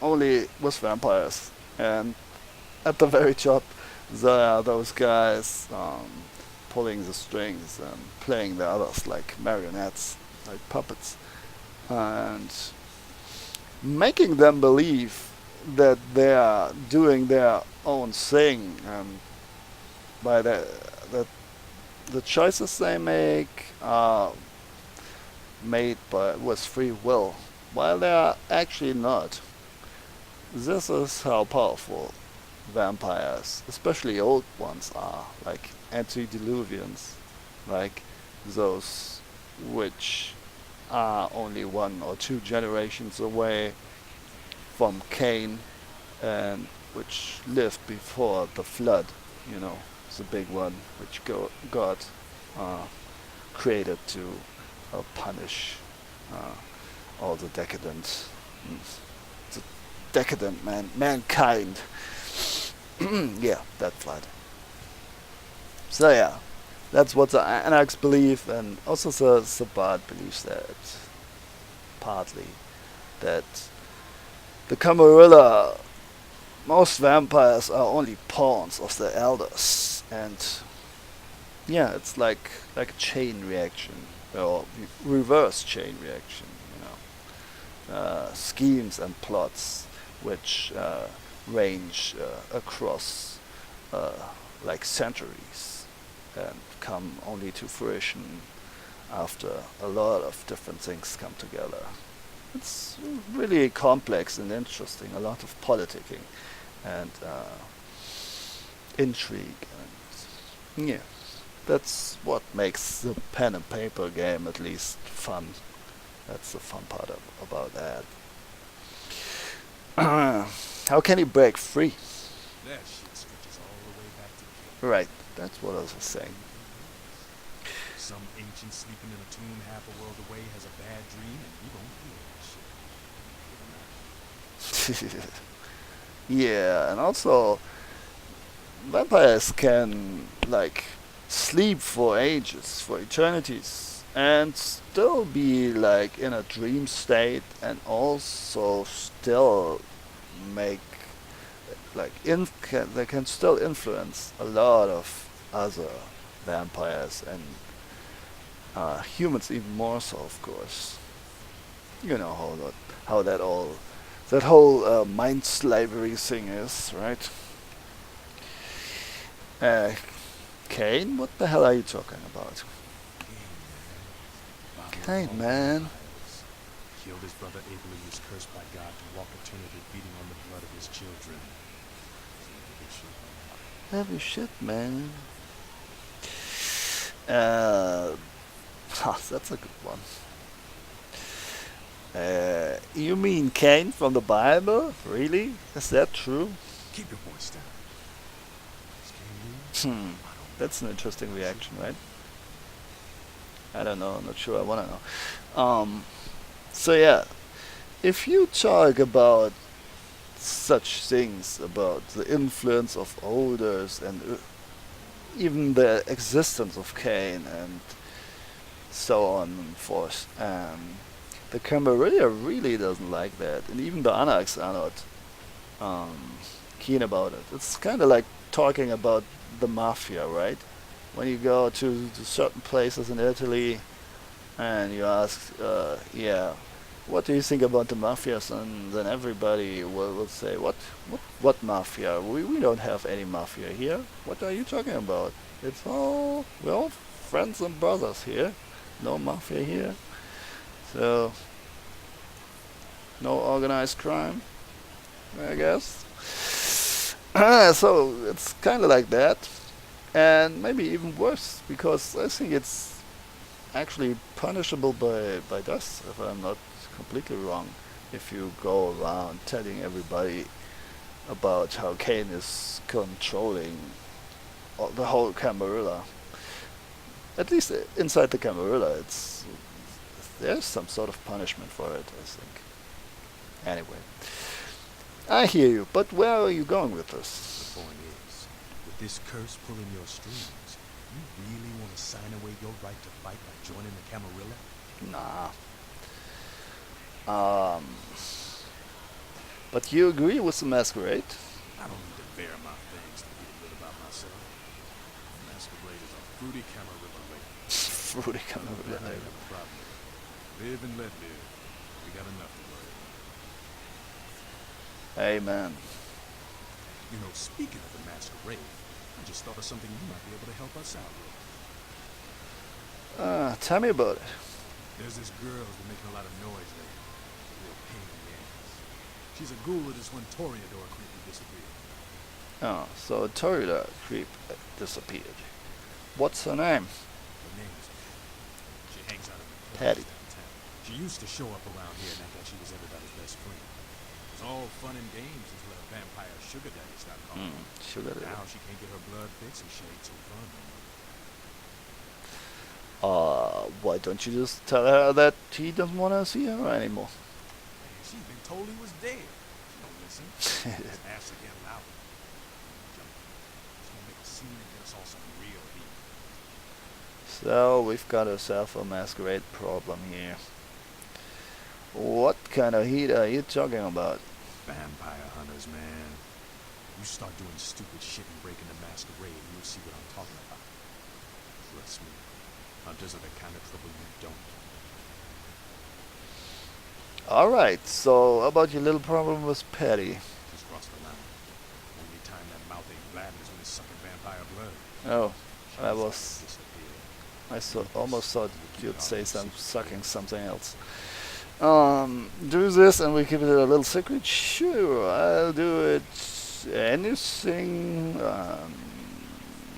only with vampires. And at the very top, there are those guys pulling the strings and playing the others like marionettes, like puppets, and making them believe that they are doing their own thing, and by that the choices they make are made with free will, while they are actually not. This is how powerful vampires, especially old ones, are, like antediluvians, like those which are only 1 or 2 generations away from Cain, and which lived before the flood, the big one, which God created to punish all the decadent, the decadent mankind. Yeah, that flood. So yeah, that's what the Anarchs believe, and also the Sabbat believes that, partly, that the Camarilla, most vampires are only pawns of the elders, and yeah, it's like a chain reaction, or reverse chain reaction, schemes and plots which range across like centuries, and come only to fruition after a lot of different things come together. It's really complex and interesting. A lot of politicking and intrigue. And yeah, that's what makes the pen and paper game at least fun. That's the fun part about that. How can he break free? That shit stretches all the way back to Cain. Right, that's what I was saying. Some ancient sleeping in a tomb half a world away has a bad dream, and you don't hear that shit. Yeah, and also vampires can like sleep for ages, for eternities, and still be like in a dream state, and also still make like they can still influence a lot of other vampires and humans even more so, of course. You know how that whole mind slavery thing is, right? Cain, what the hell are you talking about? Cain, man. Killed his brother Abel and was cursed by God to walk eternity feeding on the blood of his children. Heavy shit, man. That's a good one. You mean Cain from the Bible? Really? Is that true? Keep your voice down. Is Cain real? That's an interesting reaction, right? I don't know. I'm not sure I want to know. So yeah, if you talk about such things, about the influence of elders and even the existence of Cain and so on and forth, the Camarilla really doesn't like that, and even the Anarchs are not keen about it. It's kind of like talking about the mafia, right? When you go to certain places in Italy and you ask, yeah, what do you think about the mafias? And then everybody will say, what mafia? We don't have any mafia here. What are you talking about? We're all friends and brothers here. No mafia here. So, no organized crime, I guess. So, it's kind of like that. And maybe even worse, because I think it's actually punishable by death, if I'm not completely wrong, if you go around telling everybody about how Cain is controlling the whole Camarilla. At least inside the Camarilla, there's some sort of punishment for it, I think. Anyway, I hear you, but where are you going with this? The point is, with this curse pulling your strings, you really want to sign away your right to fight by joining the Camarilla? Nah. But you agree with the Masquerade? I don't need to bear my fangs to feel good about myself. Masquerade is a fruity Camarilla lady. Fruity Camarilla. I have a problem. Live and let live. We got enough to worry about. Amen. You know, speaking of the Masquerade, I just thought of something you might be able to help us out with. Tell me about it. There's this girl who's been making a lot of noise lately. A real pain in the ass. She's a ghoul of this one Toreador creep who disappeared. Oh, so a Toreador creep disappeared. What's her name? Her name is Patty. She hangs out in the Patty. clubs downtown. She used to show up around here and act like she was everybody's best friend. It was all fun and games until her vampire sugar daddy stopped calling her. Sugar daddy. Now she can't get her blood fixed and she ain't so fun no more. Why don't you just tell her that he doesn't want to see her anymore? Man, she's been told he was dead. She don't listen. Just ask again loud. She's gonna make a scene and get us all some real heat. So we've got ourselves a Masquerade problem here. What kind of heat are you talking about? Vampire hunters, man. You start doing stupid shit and breaking the Masquerade, and you'll see what I'm talking about. Trust me. Hunters are the kind of trouble you don't. Alright, so about your little problem with Patty. Just crossed the line. Only time that mouth ain't blabbing is when it's sucking vampire blood. Oh, Disappeared. I almost thought you'd say sucking something else. Do this and we keep it a little secret? Sure, I'll do it. Anything,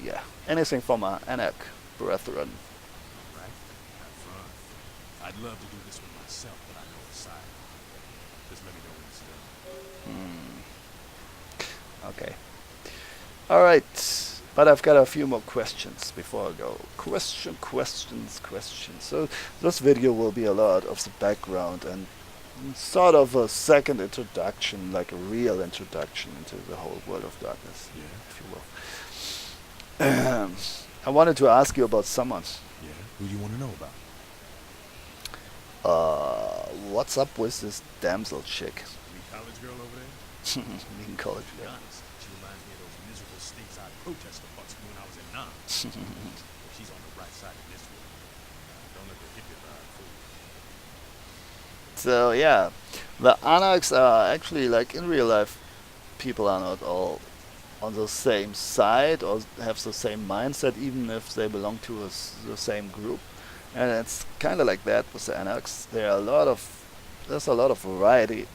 yeah, anything for my Anak brethren. Alright? Have fun. I'd love to do this one myself, but I know it's side. Just let me know when it's done. Okay. Alright. But I've got a few more questions before I go. Questions. So this video will be a lot of the background and sort of a second introduction, like a real introduction into the whole world of darkness, Yeah. if you will. I wanted to ask you about someone. Yeah? Who do you want to know about? What's up with this damsel chick? Any college girl over there? In college. To be honest, she reminds me of those miserable stateside protester fucks from when I was in Nam. She's on the right side of this one. Don't let the hippie vibe fool you. So yeah, the Anarchs are actually, like in real life, people are not all on the same side or have the same mindset, even if they belong to the same group. And it's kind of like that with the Anarchs. There's a lot of variety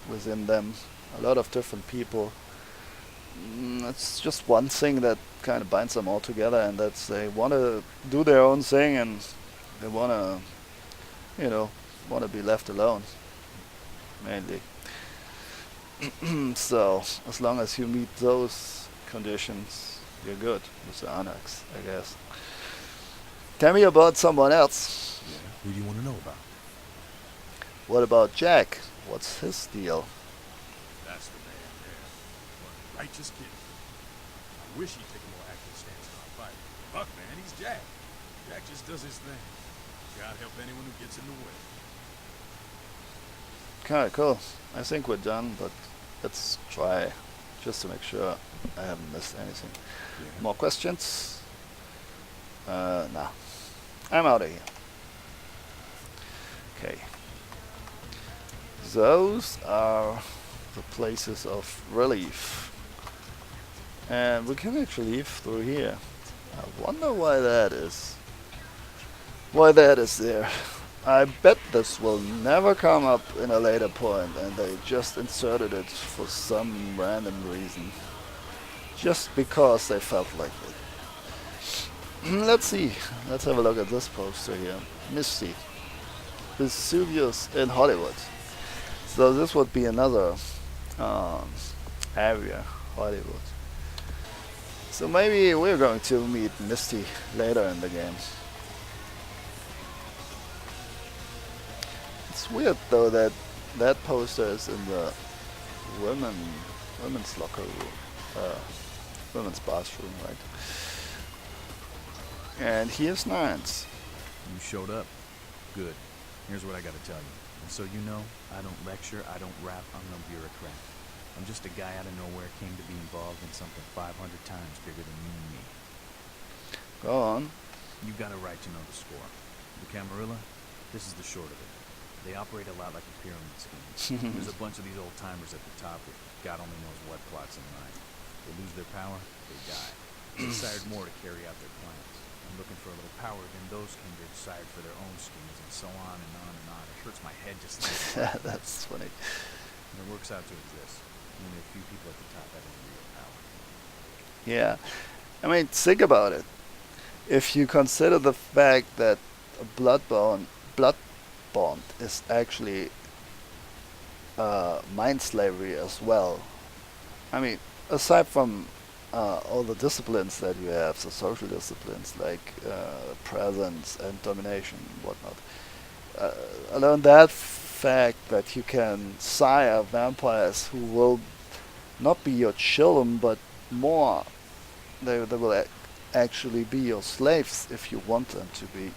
within them, a lot of different people. It's just one thing that kind of binds them all together, and that's they want to do their own thing, and they want to, want to be left alone, mainly. So, as long as you meet those conditions, you're good with the Anarchs, I guess. Tell me about someone else. Yeah? Who do you want to know about? What about Jack? What's his deal? That's the man there. What a righteous kid. I wish he'd take a more active stance in our fight. Fuck, man, he's Jack. Jack just does his thing. God help anyone who gets in the way. Okay, cool. I think we're done, but let's try just to make sure I haven't missed anything. Yeah. More questions? Nah. I'm out of here. Okay. Those are the places of relief. And we can actually leave through here. I wonder why that is. Why that is there. I bet this will never come up in a later point, and they just inserted it for some random reason. Just because they felt like it. Let's see. Let's have a look at this poster here. Misty. Vesuvius in Hollywood. So this would be another area, Hollywood. So maybe we're going to meet Misty later in the game. It's weird though that that poster is in the women's locker room, women's bathroom, right? And here's Nines. You showed up. Good. Here's what I gotta tell you. And so you know, I don't lecture, I don't rap, I'm no bureaucrat. I'm just a guy out of nowhere came to be involved in something 500 times bigger than you and me. Go on. You got a right to know the score. The Camarilla, this is the short of it. They operate a lot like a pyramid scheme. There's a bunch of these old-timers at the top with God only knows what plots in mind. They lose their power, they die. They desired more to carry out their plans. And looking for a little power, then those kindred desired for their own schemes, and so on and on and on. It hurts my head just thinking about it. That's funny. And it works out to exist. Only a few people at the top have any real power. Yeah. I mean, think about it. If you consider the fact that a blood bond is actually mind slavery as well. I mean, aside from all the disciplines that you have, the social disciplines like presence and domination and whatnot, alone that fact that you can sire vampires who will not be your children, but more, they will actually be your slaves if you want them to be.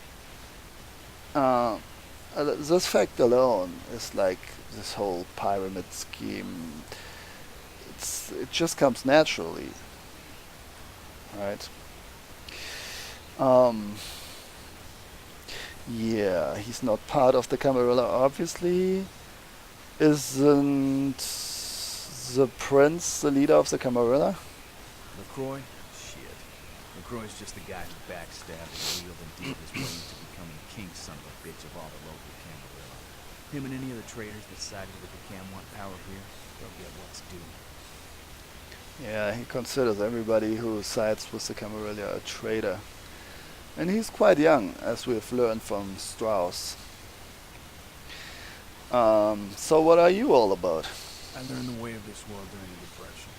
This fact alone is like this whole pyramid scheme. It just comes naturally, right? Yeah, he's not part of the Camarilla, obviously. Isn't the prince the leader of the Camarilla? LaCroix? Shit. LaCroix's just the guy who backstabbed and wheeled and dealed his way into becoming king son of a bitch of all the local Camarilla. Him and any of the traders that sided with the Cam want power here, they'll get what's due. Yeah, he considers everybody who sides with the Camarilla a traitor. And he's quite young, as we've learned from Strauss. So what are you all about? I learned the way of this world during the Depression.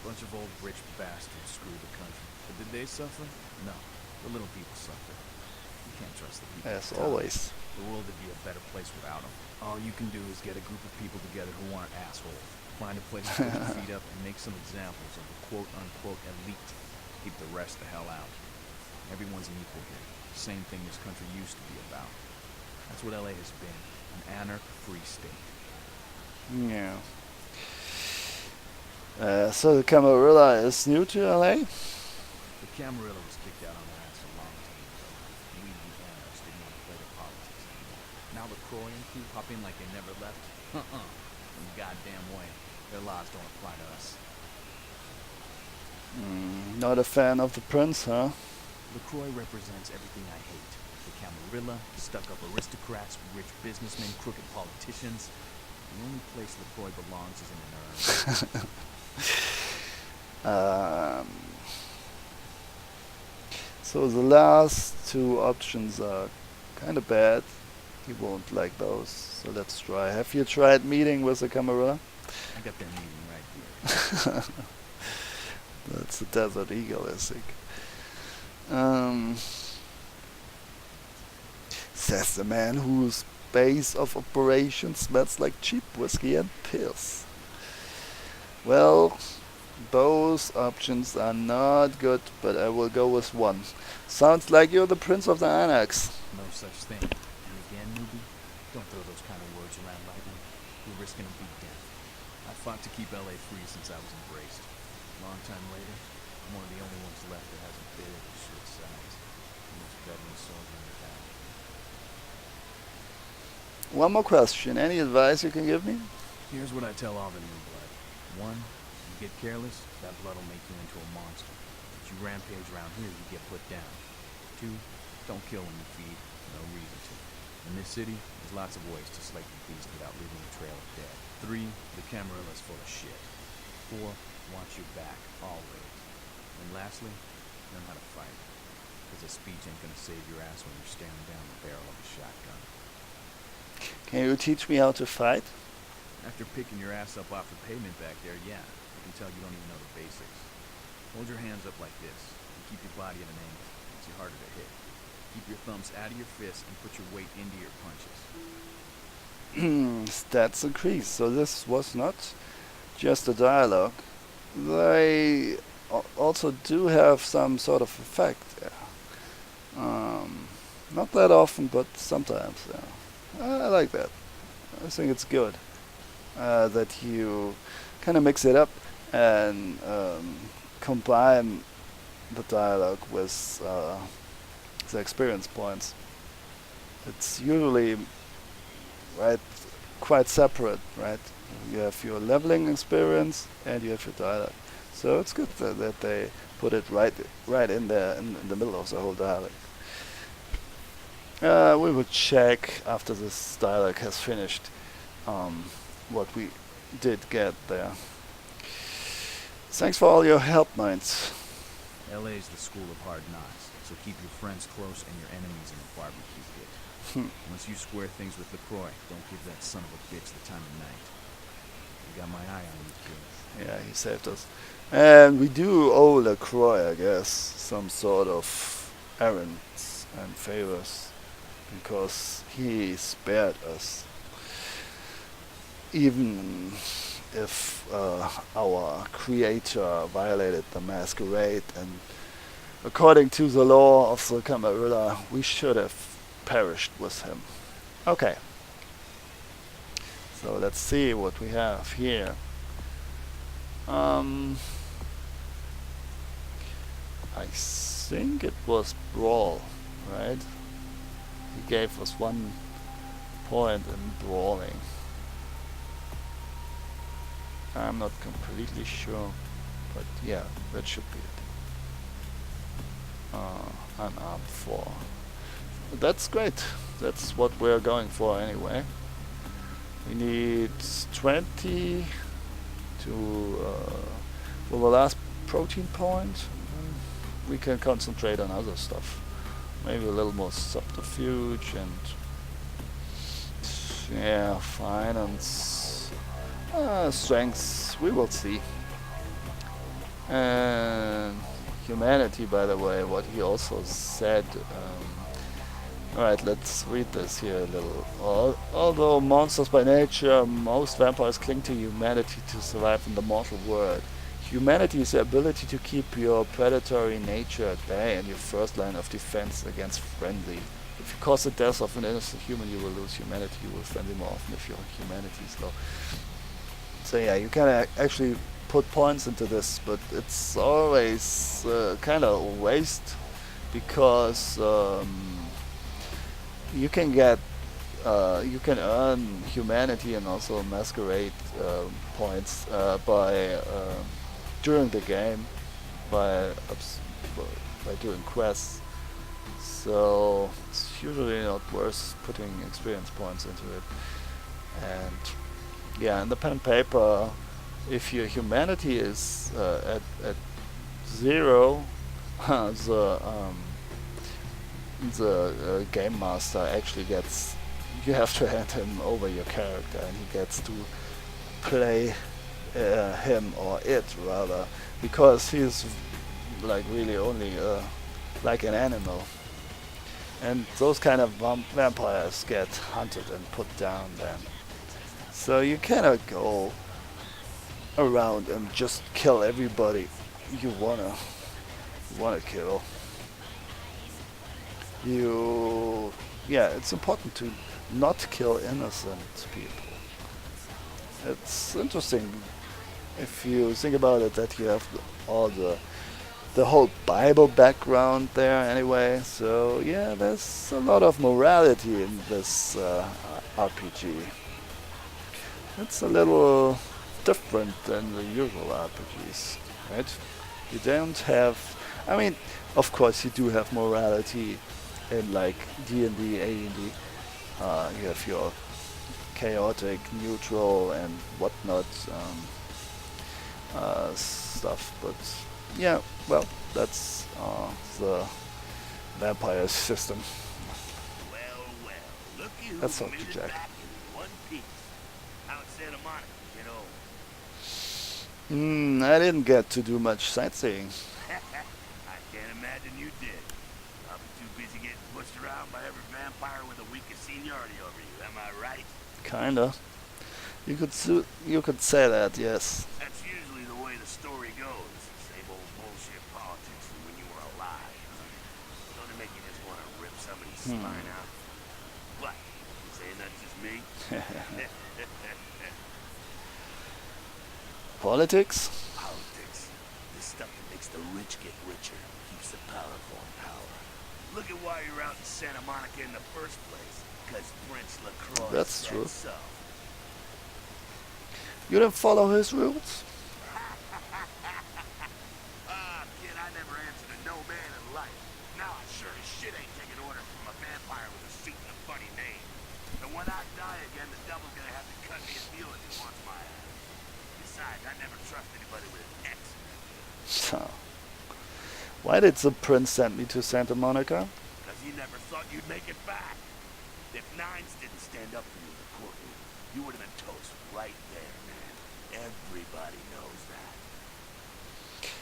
A bunch of old rich bastards screwed the country. But did they suffer? No. The little people suffered. You can't trust the people. As always. The world would be a better place without them. All you can do is get a group of people together who aren't assholes. Find a place to put your feet up and make some examples of the quote-unquote elite. Keep the rest the hell out. Everyone's an equal here. Same thing this country used to be about. That's what LA has been. An anarch-free state. Yeah. So the Camarilla is new to LA? The Camarilla was kicked out on their ass a long time ago. We, the anarchists, didn't want to play their politics anymore. Now the Croy and crew hop in like they never left. No goddamn way. Their laws don't apply to us. Not a fan of the prince, huh? LaCroix represents everything I hate. The Camarilla, stuck-up aristocrats, rich businessmen, crooked politicians. The only place LaCroix belongs is in an urn. So the last two options are kind of bad. You won't like those, so let's try. Have you tried meeting with the Camarilla? I got their meeting right here. That's the Desert Eagle, I think. Says the man whose base of operations smells like cheap whiskey and pills. Well, those options are not good, but I will go with one. Sounds like you're the Prince of the Annex. No such thing. And again, newbie, don't throw those kind of words around lightly. You're risking a big death. I fought to keep LA free since I was embraced. Long time later, I'm one of the only ones left that hasn't been at the short sides. The most veteran soldier in the battle. One more question. Any advice you can give me? Here's what I tell all the new blood. One, you get careless, that blood will make you into a monster. If you rampage around here, you get put down. Two, don't kill when you feed. No reason to. In this city, there's lots of ways to slake the beast without leaving a trail of dead. Three, the Camarilla's full of shit. Four, watch your back, always. And lastly, learn how to fight. Because a speech ain't gonna save your ass when you're staring down the barrel of a shotgun. Can you teach me how to fight? After picking your ass up off the pavement back there, yeah, I can tell you don't even know the basics. Hold your hands up like this, and keep your body at an angle. Makes you harder to hit. Keep your thumbs out of your fists and put your weight into your punches. Stats increase. So this was not just a dialogue. They also do have some sort of effect. Yeah. Not that often, but sometimes. Yeah. I like that. I think it's good that you kind of mix it up and combine the dialogue with the experience points. It's usually quite separate, right? You have your leveling experience and you have your dialogue. So it's good that they put it right in there in the middle of the whole dialogue. We will check after this dialogue has finished what we did get there. Thanks for all your help, Minds. LA's the school of hard knocks, so keep your friends close and your enemies in a barbecue pit. Once you square things with LaCroix, don't give that son of a bitch the time of night. I got my eye on you, kid. Yeah, he saved us. And we do owe LaCroix, I guess, some sort of errands and favors, because he spared us. Even if our creator violated the Masquerade, and according to the law of the Camarilla, we should have perished with him. Okay. So let's see what we have here. I think it was Brawl, right? He gave us 1 point in brawling. I'm not completely sure, but yeah, that should be it. Unarmed 4. That's great. That's what we're going for anyway. We need 20 to for the last protein point. We can concentrate on other stuff. Maybe a little more subterfuge and yeah, finance, strengths. We will see. And humanity, by the way, what he also said. Alright, let's read this here a little. Although monsters by nature, most vampires cling to humanity to survive in the mortal world. Humanity is the ability to keep your predatory nature at bay and your first line of defense against friendly. If you cause the death of an innocent human, you will lose humanity. You will friendly more often if your humanity is low. So yeah, you can actually put points into this, but it's always kind of a waste because you can get you can earn humanity and also masquerade points by during the game by doing quests. So it's usually not worth putting experience points into it. And yeah, in the pen and paper, if your humanity is at 0, the game master actually gets, you have to hand him over your character and he gets to play him or it rather, because he's like really only like an animal, and those kind of vampires get hunted and put down then. So you cannot go around and just kill everybody you wanna kill. Yeah, it's important to not kill innocent people. It's interesting if you think about it that you have all the whole Bible background there anyway. So yeah, there's a lot of morality in this RPG. It's a little different than the usual RPGs, right? You don't have, I mean, of course you do have morality in like D&D, AD&D. You have your chaotic, neutral, and whatnot stuff, but yeah, well, that's the vampire system. Well, looky who That's all made to it Jack. back in one piece. Out in Santa Monica, I didn't get to do much sightseeing. I can't imagine you did. Probably too busy getting pushed around by every vampire with the weakest seniority over you, am I right? Kinda. You could say that, yes. That's usually the way the story goes. Same old bullshit politics from when you were alive. Don't it make you just want to rip somebody's spine out? What? You saying that's just me? Politics? Politics. This stuff that makes the rich get richer, keeps the powerful in power. Look at why you're out in Santa Monica in the first place. Because Prince LaCroix That's said true. so. You didn't follow his rules? Kid, I never answered to no man in life. Now I sure as shit ain't taking orders from a vampire with a suit and a funny name. And when I die again, the devil's gonna have to cut me a deal if he wants my ass. Besides, I never trust anybody with an X. So, why did the prince send me to Santa Monica? Because he never thought you'd make it back. If Nines didn't stand up for you in the courtroom, you would have been toast right there, man. Everybody knows that.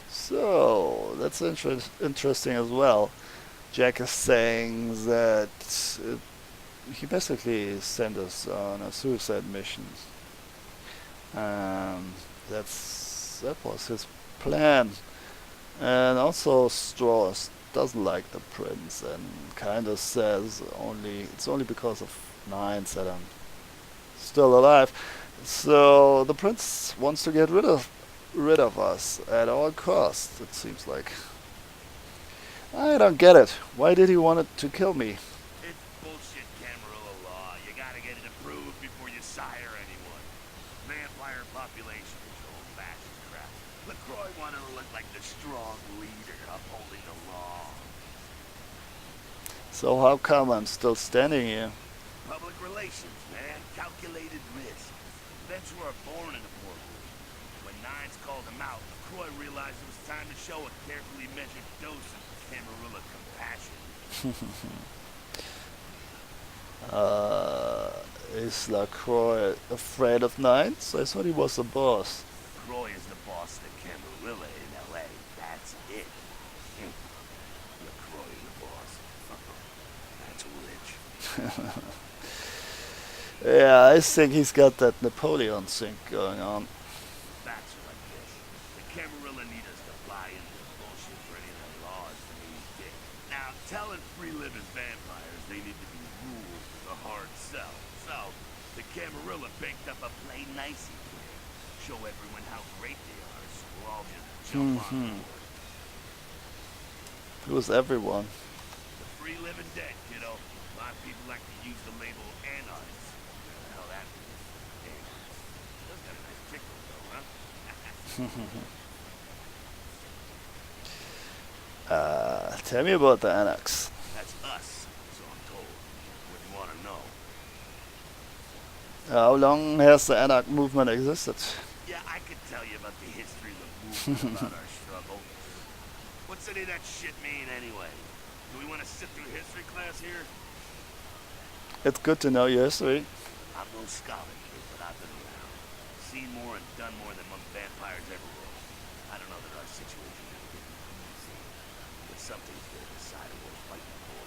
So, that's interesting as well. Jack is saying that he basically sent us on a suicide mission. That was his plan. And also Strauss doesn't like the prince and kind of says it's only because of Nines that I'm still alive. So the prince wants to get rid of us at all costs, it seems like. I don't get it. Why did he want to kill me? It's bullshit Camarilla law. You gotta get it approved before you sire anyone. Vampire population control, fascist crap. LaCroix wanted to look like the strong leader upholding the law. So how come I'm still standing here? Public relations, man. Calculated risk. Ventura are born in a boardroom. When Nines called him out, Croy realized it was time to show a carefully measured dose of Camarilla compassion. Is LaCroix afraid of Knights? I thought he was the boss. Croy is the boss of the Camarilla in L.A. That's it. LaCroix is the boss. That's rich. Yeah, I think he's got that Napoleon thing going on. Facts are like this. The Camarilla need us to buy into the bullshit for any of the laws that we get. Now, telling free-living vampires they need to be ruled is a hard sell. So, the Camarilla baked up a plain nicey plan. Show everyone how great they are, so we'll all just jump on board. Who's everyone? The free-living dead, kiddo. A lot of people like to use the label anarchs. What the hell that means? Anarchs. Those got a nice tickle, though, huh? Tell me about the Annex. That's us, so I'm told. What do you want to know? How long has the Anarch movement existed? Yeah, I could tell you about the history of the movement, about our struggle. What's any of that shit mean, anyway? Do we want to sit through history class here? It's good to know your history. I'm no scholar, kid, but I've been around. Seen more and done more than most vampires ever will. I don't know that our situation is getting easy. But something's gonna decide what we're fighting for.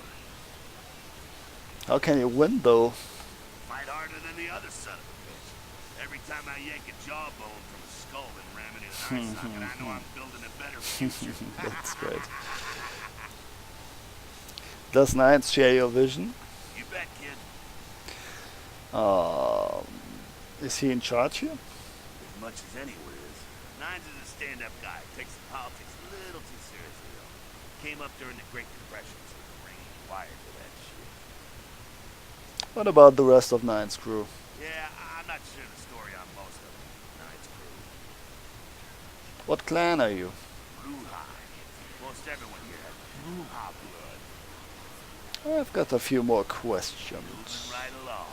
How can you win, though? Fight harder than the other son of a bitch. Every time I yank a jawbone from a skull and ram it in an eye socket, I know I'm building a better future. That's great. Does Knights share your vision? You bet, kid. Is he in charge here? As much as anywhere is. Nines is a stand-up guy. Takes politics a little too seriously, though. Came up during the Great Depression, so the brain wired for that shit. What about the rest of Nine's crew? Yeah, I'm not sure the story on most of them. Nines crew. What clan are you? Bruja. Most everyone here has Bruja blood. I've got a few more questions. Moving right along.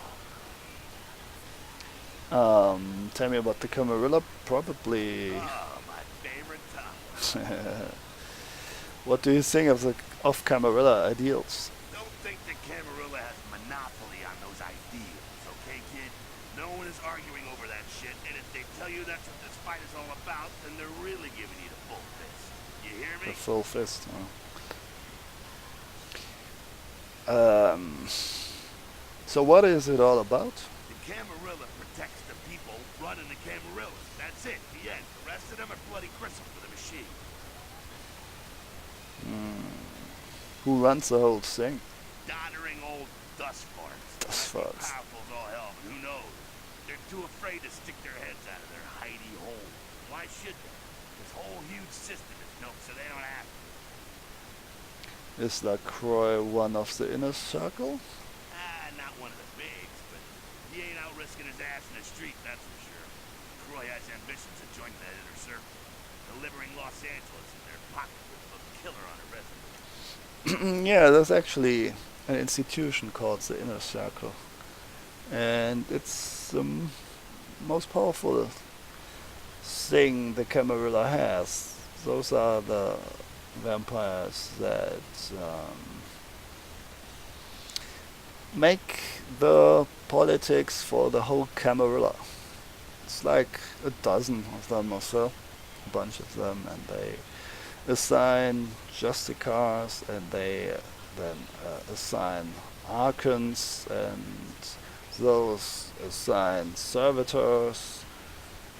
Tell me about the Camarilla. Probably. Oh, my favorite topic. What do you think of Camarilla ideals? Don't think the Camarilla has monopoly on those ideals, okay, kid? No one is arguing over that shit, and if they tell you that's what this fight is all about, then they're really giving you the full fist. You hear The me? full fist. So what is it all about? The Camarilla protects the people running the Camarillas. That's it, the end. The rest of them are bloody gristle for the machine. Who runs the whole thing? Doddering old dust farts. Dust Might be farts. powerful as all hell, but who knows? They're too afraid to stick their heads out of their hidey hole. Why should they? This whole huge system is built so they don't have to. Is LaCroix one of the inner circle? Not one of the bigs, but he ain't out risking his ass in the street, that's for sure. Croy has ambitions of joining that inner circle, delivering Los Angeles in their pocket with a killer on a resume. Yeah, there's actually an institution called the Inner Circle. And it's the most powerful thing the Camarilla has. Those are the vampires that make the politics for the whole Camarilla. It's like a dozen of them or so, a bunch of them, and they assign Justicars, and they then assign Archons, and those assign Servitors,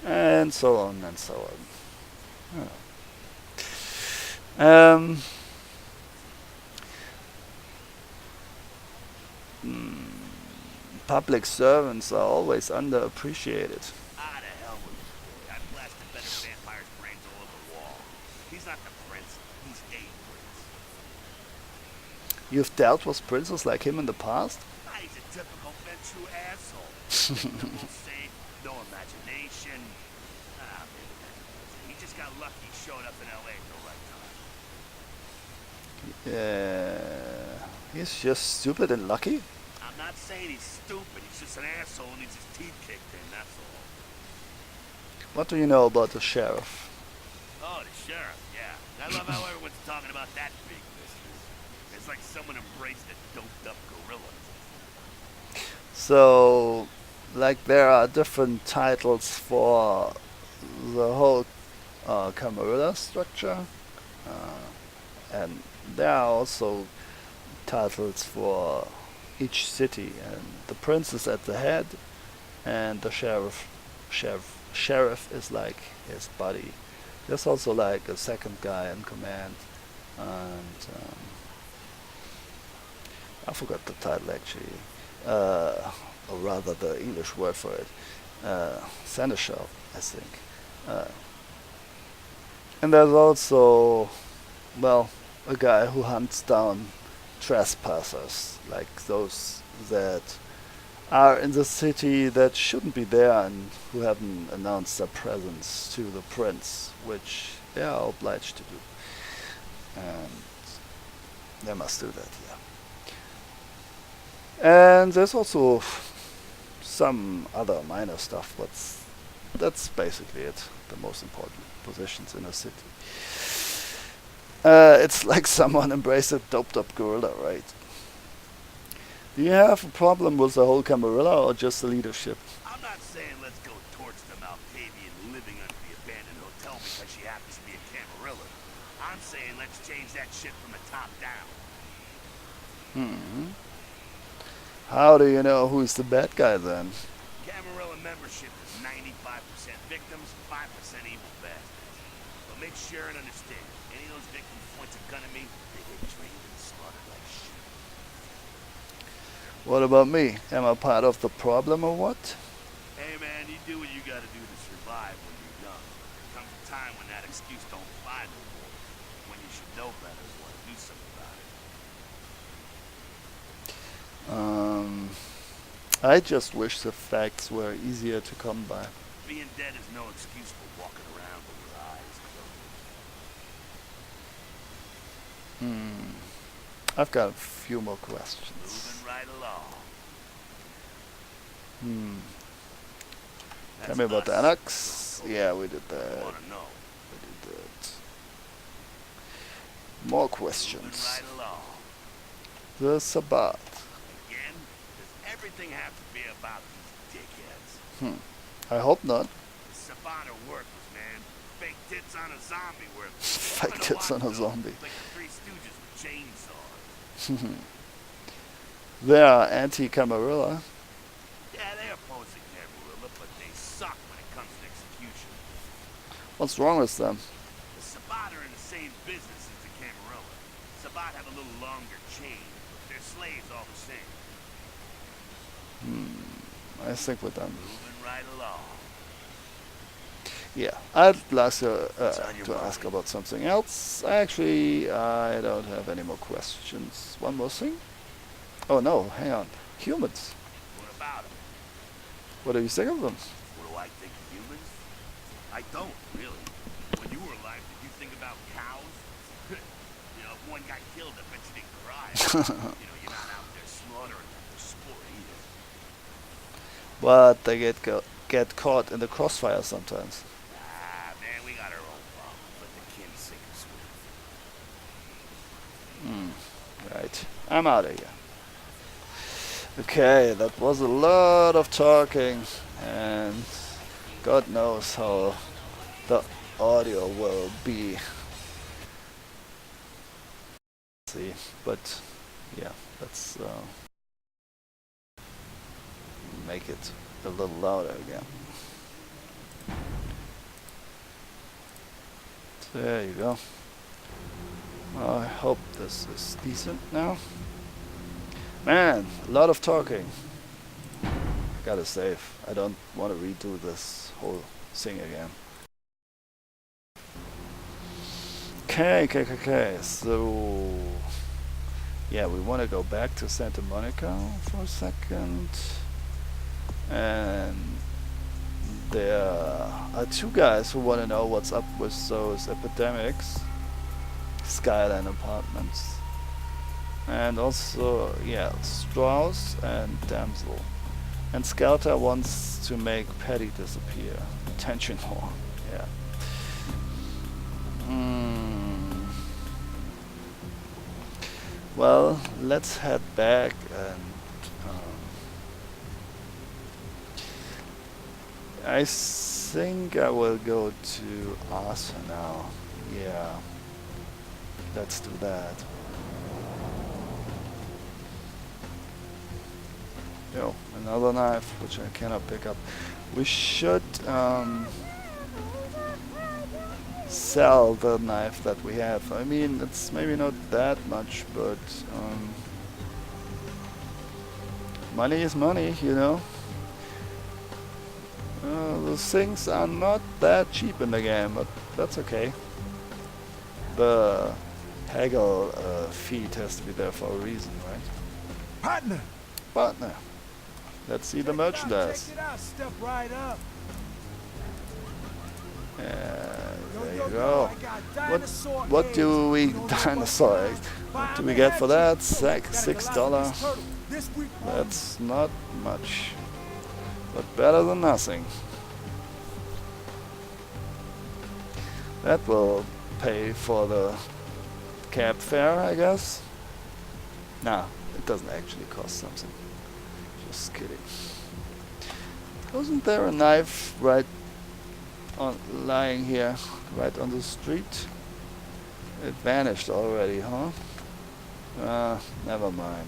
and so on and so on. Yeah. Public servants are always underappreciated. Ah, to hell with him, boy. I blasted better vampires' brains all over the wall. He's not the prince, he's a prince. You've dealt with princes like him in the past? Ah, he's a typical Ventrue asshole. No safe, no imagination. Ah, maybe that's it. He just got lucky showing up in L.A. at the right time. He's just stupid and lucky? I'm not saying saying he's stupid. He's just an asshole who needs his teeth kicked in, that's all. What do you know about the sheriff? Oh, the sheriff, yeah. I love how everyone's talking about that big business. It's like someone embraced a doped-up gorilla. So, like, there are different titles for the whole Camarilla structure, and there are also titles for each city, and the prince is at the head, and the sheriff is like his buddy. There's also like a second guy in command, and I forgot the title actually, or rather the English word for it, seneschal, I think. And there's also, well, a guy who hunts down trespassers, like those that are in the city that shouldn't be there and who haven't announced their presence to the prince, which they are obliged to do. And they must do that, yeah. And there's also some other minor stuff, but that's basically it, the most important positions in a city. It's like someone embraced a doped up gorilla, right? Do you have a problem with the whole Camarilla or just the leadership? I'm not saying let's go torch the Malkavian living under the abandoned hotel because she happens to be a Camarilla. I'm saying let's change that shit from the top down. How do you know who's the bad guy then? Camarilla membership is 95% victims, 5% evil bastards. But make sure and understand, any of those victims points a gun at me, they get trained and slaughtered like shit. What about me? Am I part of the problem or what? Hey man, you do what you gotta do to survive when you're young. There comes a time when that excuse don't fly no more. When you should know better and want to do something about it. I just wish the facts were easier to come by. Being dead is no excuse for walking around with your eyes closed. I've got a few more questions. Moving right along. Tell me about the Annex. Yeah, we did that. I wanna know. We did that. More Moving questions. right along. The Sabbath. Again? Does everything have to be about these dickheads? I hope not. The Sabbat are worthless, man. Fake tits on a zombie worthless. Fake tits on a zombie. Like the Three Stooges with chainsaws. They are anti-Camarilla. Yeah, they oppose the Camarilla, but they suck when it comes to execution. What's wrong with them? The Sabbat are in the same business as the Camarilla. Sabbat have a little longer chain, but they're slaves all the same. I think we're done. Moving right along. Yeah, I'd like to on your ask mind? about something else. Actually, I don't have any more questions. One more thing? Oh no, hang on. Humans. What about them? What do you think of them? What do I think of humans? I don't, really. When you were alive, did you think about cows? You know, if one got killed, I bet you didn't cry. You know, you're not out there slaughtering them for sport either. But they get caught in the crossfire sometimes. Ah, man, we got our own problems. Let the kin sink or swim. Right. I'm out of here. Okay, that was a lot of talking, and God knows how the audio will be. See, but yeah, let's make it a little louder again. There you go. I hope this is decent now. Man, a lot of talking. Gotta save. I don't want to redo this whole thing again. Okay. So, yeah, we want to go back to Santa Monica for a second. And there are two guys who want to know what's up with those epidemics. Skyline Apartments. And also, yeah, Strauss and Damsel. And Skelter wants to make Paddy disappear. Tension whore. Yeah. Well, let's head back and I think I will go to Arthur now. Yeah. Let's do that. Yo, another knife, which I cannot pick up. We should sell the knife that we have. I mean, it's maybe not that much, but money is money, you know. The things are not that cheap in the game, but that's okay. The haggle feed has to be there for a reason, right? Partner! Partner. Let's see the merchandise. Check it out. Step right up. There you go. What do we dinosaur? What do we get for that? $6. That's not much, but better than nothing. That will pay for the cab fare, I guess. Nah, it doesn't actually cost something. Just kidding. Wasn't there a knife right on lying here, right on the street? It vanished already, huh? Never mind.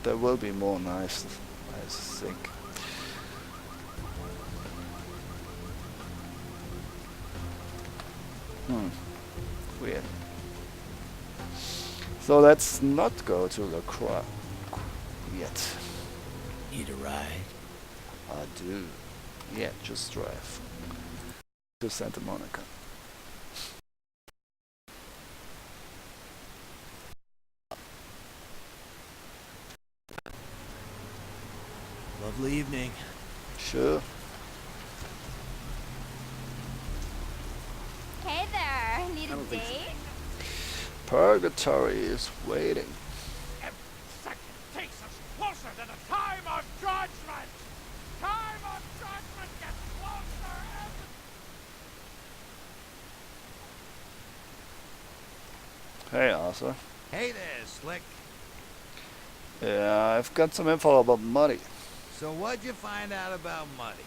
There will be more knives, I think. Weird. So let's not go to the Croix yet. Need a ride? I do. Yeah, just drive to Santa Monica. Lovely evening. Sure. Hey there, need a date? Purgatory is waiting. Every second takes us closer to the time of judgment! Time of judgment gets closer every... Hey, Arthur. Hey there, Slick. Yeah, I've got some info about Muddy. So what'd you find out about Muddy?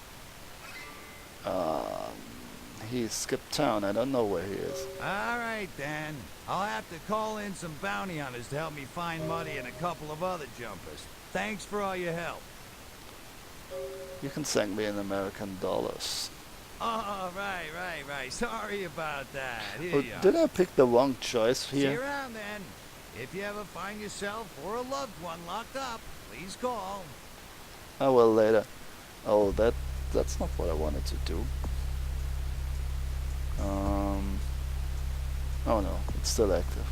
He skipped town. I don't know where he is. All right, then. I'll have to call in some bounty hunters to help me find Muddy and a couple of other jumpers. Thanks for all your help. You can send me in American dollars. Oh, right. Sorry about that. Here Oh, you are. did I pick the wrong choice See you here? around, then. If you ever find yourself or a loved one locked up, please call. I will later. Oh, that's not what I wanted to do. Oh no, it's still active.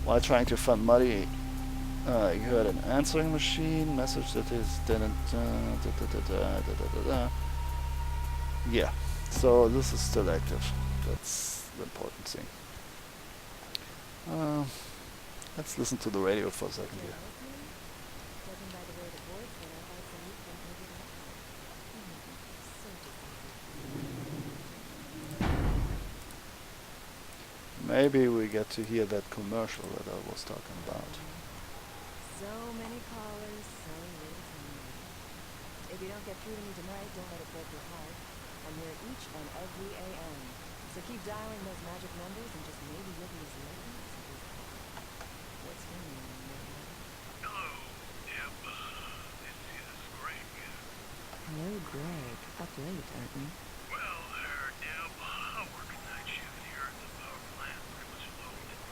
While trying to find Muddy, you heard an answering machine message that is didn't. Yeah, so this is still active. That's the important thing. Let's listen to the radio for a second here. Judging by the way the boards went up, I'd say you'd think maybe that. So Maybe we get to hear that commercial that I was talking about. So many callers, so little time. If you don't get through to me tonight, don't let it break your heart. I'm here each and every AM. So keep dialing those magic numbers and just maybe you'll be as lucky as you are. What's your name, Nick? Hello, Deb. This is Greg. Hello, Greg. Up late, aren't you? Well, Deb, I'm working night shift here at the power plant, pretty much loaded.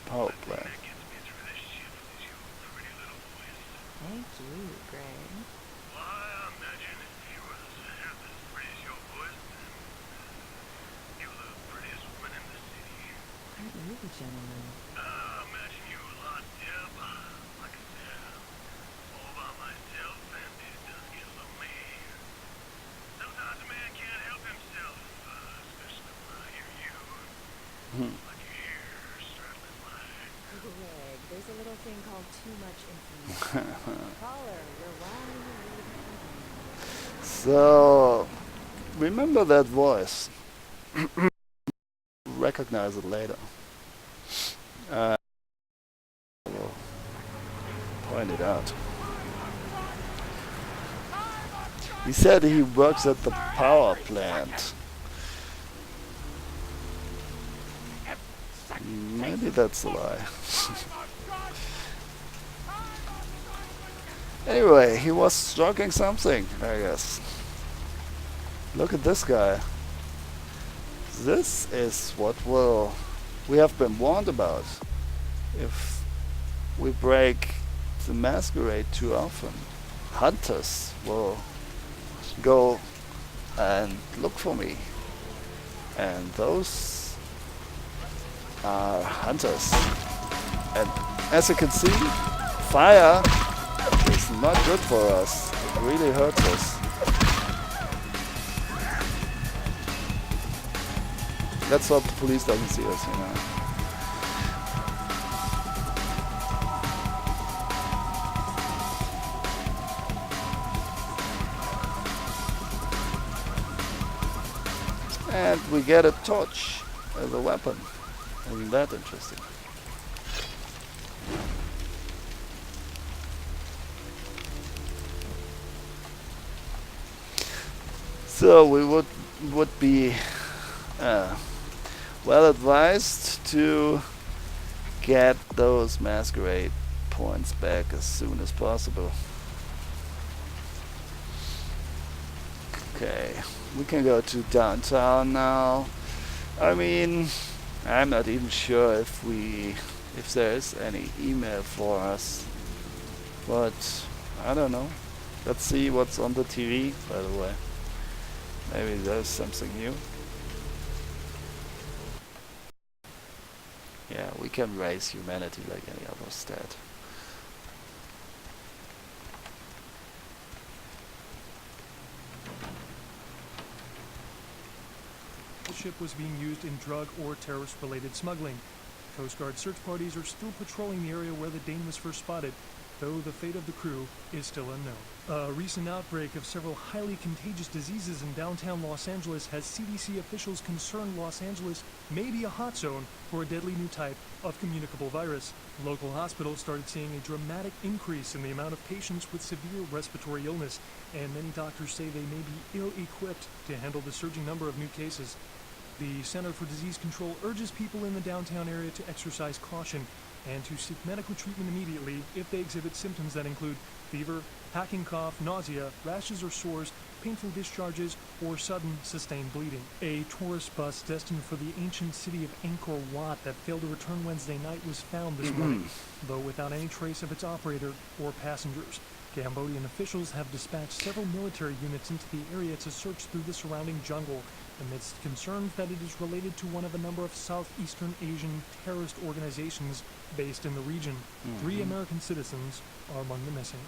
Power That plant. gets me through this shift is your pretty little voice. Thank you, Greg. Well, I imagine if you was half as pretty as your voice, then you were the prettiest woman in the city. Aren't you the gentleman? I imagine you a lot, Deb. Like I said, all by myself, and it does get lonely. Sometimes a man can't help himself, especially when I hear you. Like your hair straddling my... Greg, there's a little thing called much information. Caller, you're wrong. So, remember that voice. Recognize it later. We'll point it out. He said he works at the power plant. Maybe that's a lie. Anyway, he was stroking something, I guess. Look at this guy. This is what we have been warned about. If we break the Masquerade too often, hunters will go and look for me. And those are hunters. And as you can see, fire is not good for us. It really hurts us. Let's hope the police doesn't see us, you know. And we get a torch as a weapon. Isn't that interesting? So we would be well advised to get those Masquerade points back as soon as possible. Okay, we can go to downtown now. I mean, I'm not even sure if there is any email for us, but I don't know. Let's see what's on the TV, by the way. Maybe there's something new. Yeah, we can raise humanity like any other stat. The ship was being used in drug or terrorist-related smuggling. Coast Guard search parties are still patrolling the area where the Dane was first spotted, though the fate of the crew is still unknown. A recent outbreak of several highly contagious diseases in downtown Los Angeles has CDC officials concerned Los Angeles may be a hot zone for a deadly new type of communicable virus. Local hospitals started seeing a dramatic increase in the amount of patients with severe respiratory illness, and many doctors say they may be ill-equipped to handle the surging number of new cases. The Center for Disease Control urges people in the downtown area to exercise caution and to seek medical treatment immediately if they exhibit symptoms that include fever, hacking cough, nausea, rashes or sores, painful discharges, or sudden sustained bleeding. A tourist bus destined for the ancient city of Angkor Wat that failed to return Wednesday night was found this morning, though without any trace of its operator or passengers. Cambodian officials have dispatched several military units into the area to search through the surrounding jungle, amidst concerns that it is related to one of a number of Southeastern Asian terrorist organizations based in the region. 3 American citizens are among the missing.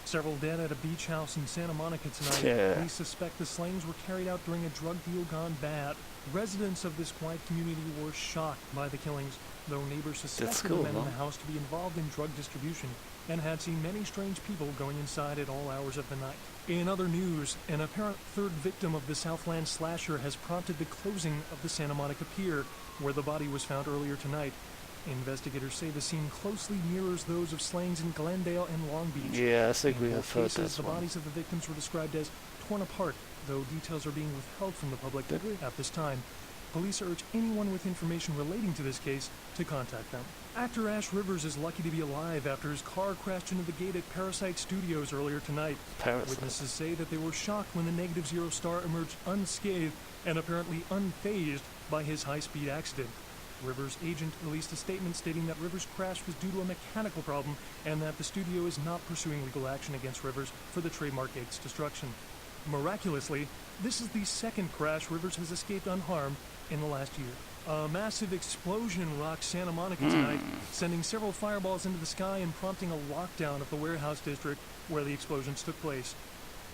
Several dead at a beach house in Santa Monica tonight. Yeah. Police suspect the slayings were carried out during a drug deal gone bad. Residents of this quiet community were shocked by the killings, though neighbors suspected cool, the men in huh? the house to be involved in drug distribution and had seen many strange people going inside at all hours of the night. In other news, an apparent third victim of the Southland slasher has prompted the closing of the Santa Monica Pier, where the body was found earlier tonight. Investigators say the scene closely mirrors those of slayings in Glendale and Long Beach. Yeah, I think In we both have heard cases, this the one. bodies of the victims were described as torn apart, though details are being withheld from the public Did we? at this time. Police urge anyone with information relating to this case to contact them. Actor Ash Rivers is lucky to be alive after his car crashed into the gate at Parasite Studios earlier tonight. Parasite. Witnesses say that they were shocked when the Negative Zero star emerged unscathed and apparently unfazed by his high-speed accident. Rivers' agent released a statement stating that Rivers' crash was due to a mechanical problem and that the studio is not pursuing legal action against Rivers for the trademark gate's destruction. Miraculously, this is the second crash Rivers has escaped unharmed in the last year. A massive explosion rocked Santa Monica tonight, sending several fireballs into the sky and prompting a lockdown of the warehouse district where the explosions took place.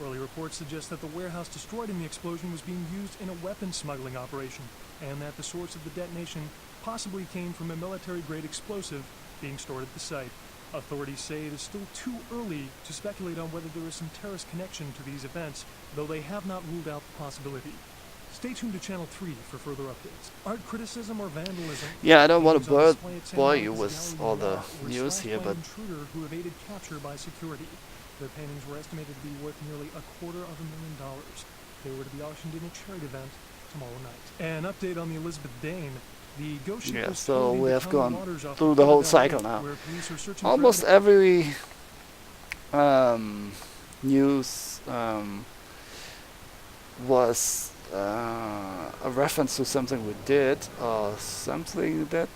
Early reports suggest that the warehouse destroyed in the explosion was being used in a weapons smuggling operation, and that the source of the detonation possibly came from a military-grade explosive being stored at the site. Authorities say it is still too early to speculate on whether there is some terrorist connection to these events, though they have not ruled out the possibility. Stay tuned to Channel 3 for further updates. Art criticism or vandalism? Yeah, I don't want Paintings to on display at San bore you Marcos with Gallery all the Noir were news slashed here, by but an intruder who evaded capture by security. The paintings were estimated to be worth nearly $250,000. They were to be auctioned in a charity event tomorrow night. An update on the Elizabeth Dane. The ghost ship yeah, was so towed we into have county gone waters off through of the whole Philadelphia, cycle now. where police are searching for Almost every news was a reference to something we did or something that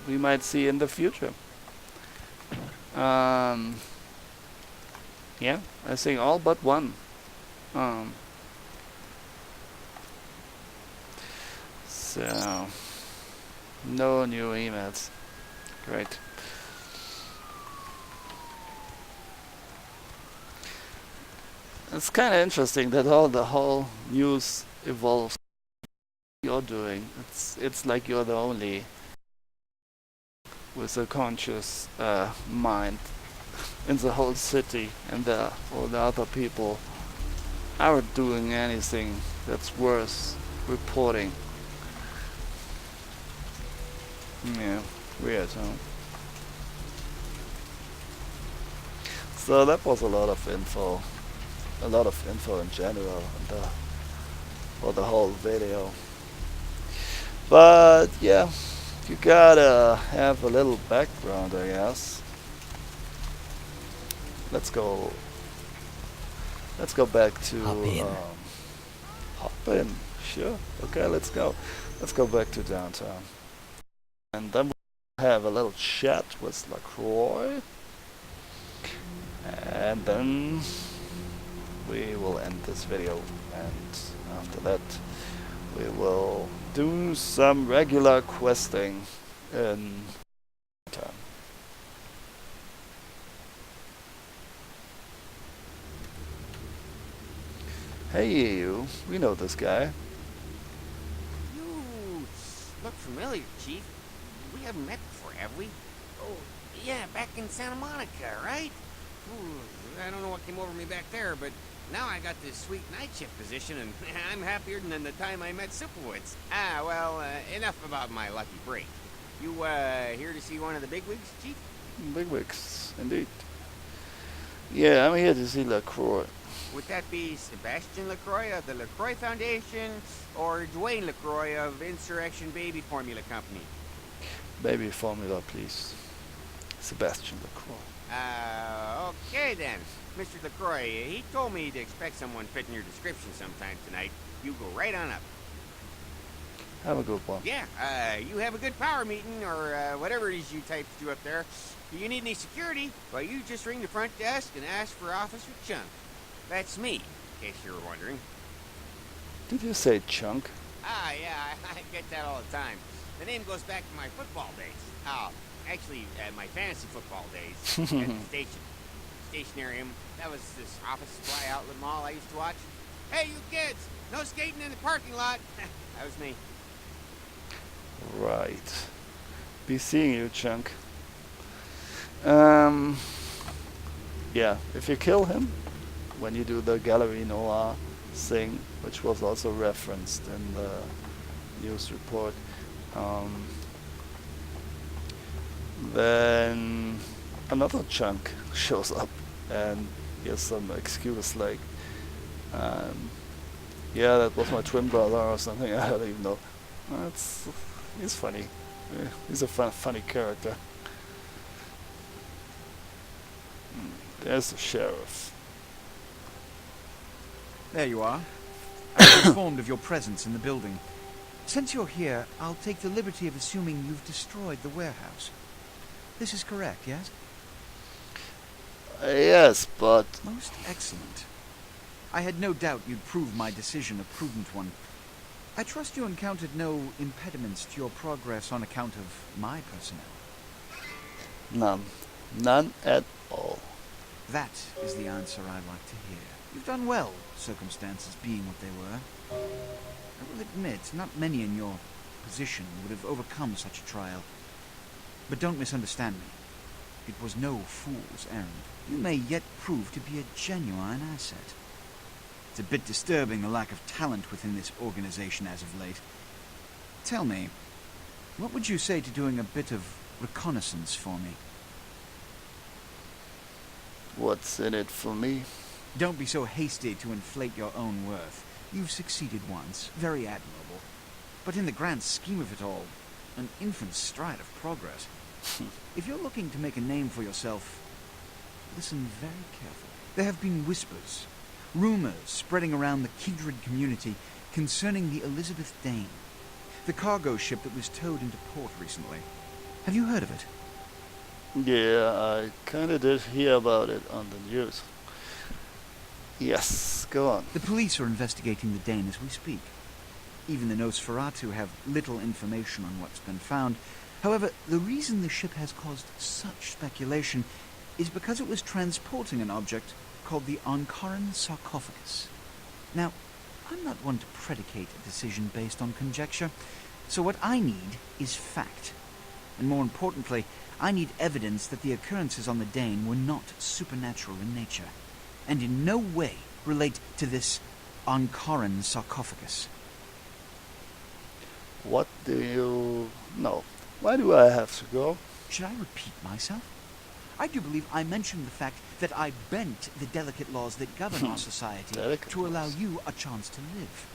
we might see in the future. Yeah, I think all but one. So no new emails. Great. It's kind of interesting that the whole news evolves. You're doing. It's like you're the only with a conscious mind in the whole city, and all the other people aren't doing anything that's worth reporting. Yeah, weird, huh? So that was a lot of info in general for the whole video. But yeah, you gotta have a little background, I guess. Let's go back to hop in. Sure. Okay, let's go back to downtown, and then we'll have a little chat with LaCroix, and then we will end this video, and after that we will do some regular questing in time. Hey you, we know this guy. You look familiar, Chief. We haven't met before, have we? Oh, yeah, back in Santa Monica, right? Ooh, I don't know what came over me back there, but now I got this sweet night shift position, and I'm happier than the time I met Superwoods. Well, enough about my lucky break. You, here to see one of the bigwigs, Chief? Bigwigs, indeed. Yeah, I'm here to see LaCroix. Would that be Sebastian LaCroix of the LaCroix Foundation, or Dwayne LaCroix of Insurrection Baby Formula Company? Baby formula, please. Sebastian LaCroix. Okay then. Mr. LaCroix, he told me to expect someone fitting your description sometime tonight. You go right on up. Have a good one. Yeah, you have a good power meeting, or whatever it is you types do up there. If you need any security, well, you just ring the front desk and ask for Officer Chunk. That's me, in case you were wondering. Did you say chunk? Yeah, I get that all the time. The name goes back to my football days. Actually, my fantasy football days at the station. Stationarium. That was this office supply outlet mall I used to watch. Hey, you kids! No skating in the parking lot! That was me. Right. Be seeing you, chunk. Yeah, if you kill him, when you do the Gallery Noir thing, which was also referenced in the news report, then another chunk shows up and gives some excuse like, yeah, that was my twin brother or something. I don't even know. He's funny. He's a funny character. There's the sheriff. There you are. I was informed of your presence in the building. Since you're here, I'll take the liberty of assuming you've destroyed the warehouse. This is correct, yes? Yes, but... Most excellent. I had no doubt you'd prove my decision a prudent one. I trust you encountered no impediments to your progress on account of my personnel. None. None at all. That is the answer I'd like to hear. You've done well, circumstances being what they were. I will admit, not many in your position would have overcome such a trial. But don't misunderstand me. It was no fool's errand. You may yet prove to be a genuine asset. It's a bit disturbing the lack of talent within this organization as of late. Tell me, what would you say to doing a bit of reconnaissance for me? What's in it for me? Don't be so hasty to inflate your own worth. You've succeeded once, very admirable. But in the grand scheme of it all, an infant's stride of progress. If you're looking to make a name for yourself, listen very carefully. There have been whispers, rumors spreading around the kindred community concerning the Elizabeth Dane, the cargo ship that was towed into port recently. Have you heard of it? Yeah, I kinda did hear about it on the news. Yes, go on. The police are investigating the Dane as we speak. Even the Nosferatu have little information on what's been found. However, the reason the ship has caused such speculation is because it was transporting an object called the Ankaran sarcophagus. Now, I'm not one to predicate a decision based on conjecture, so what I need is fact. And more importantly, I need evidence that the occurrences on the Dane were not supernatural in nature, and in no way relate to this Ankaran sarcophagus. What do you know? Why do I have to go? Should I repeat myself? I do believe I mentioned the fact that I bent the delicate laws that govern our society to allow you a chance to live.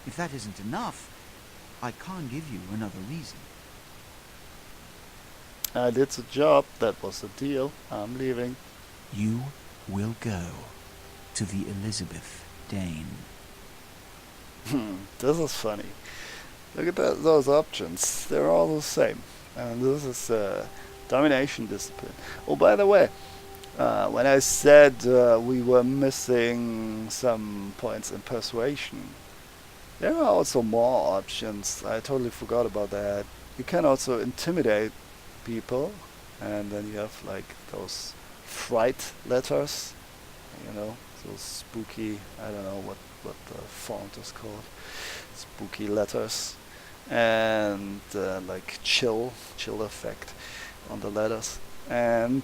If that isn't enough, I can't give you another reason. I did the job, that was the deal. I'm leaving. You will go to the Elizabeth Dane. This is funny. Look at those options. They're all the same. And this is domination discipline. Oh, by the way, when I said we were missing some points in persuasion, there are also more options. I totally forgot about that. You can also intimidate people, and then you have like those fright letters, you know, those spooky, I don't know what the font is called, spooky letters, and like chill effect on the letters. And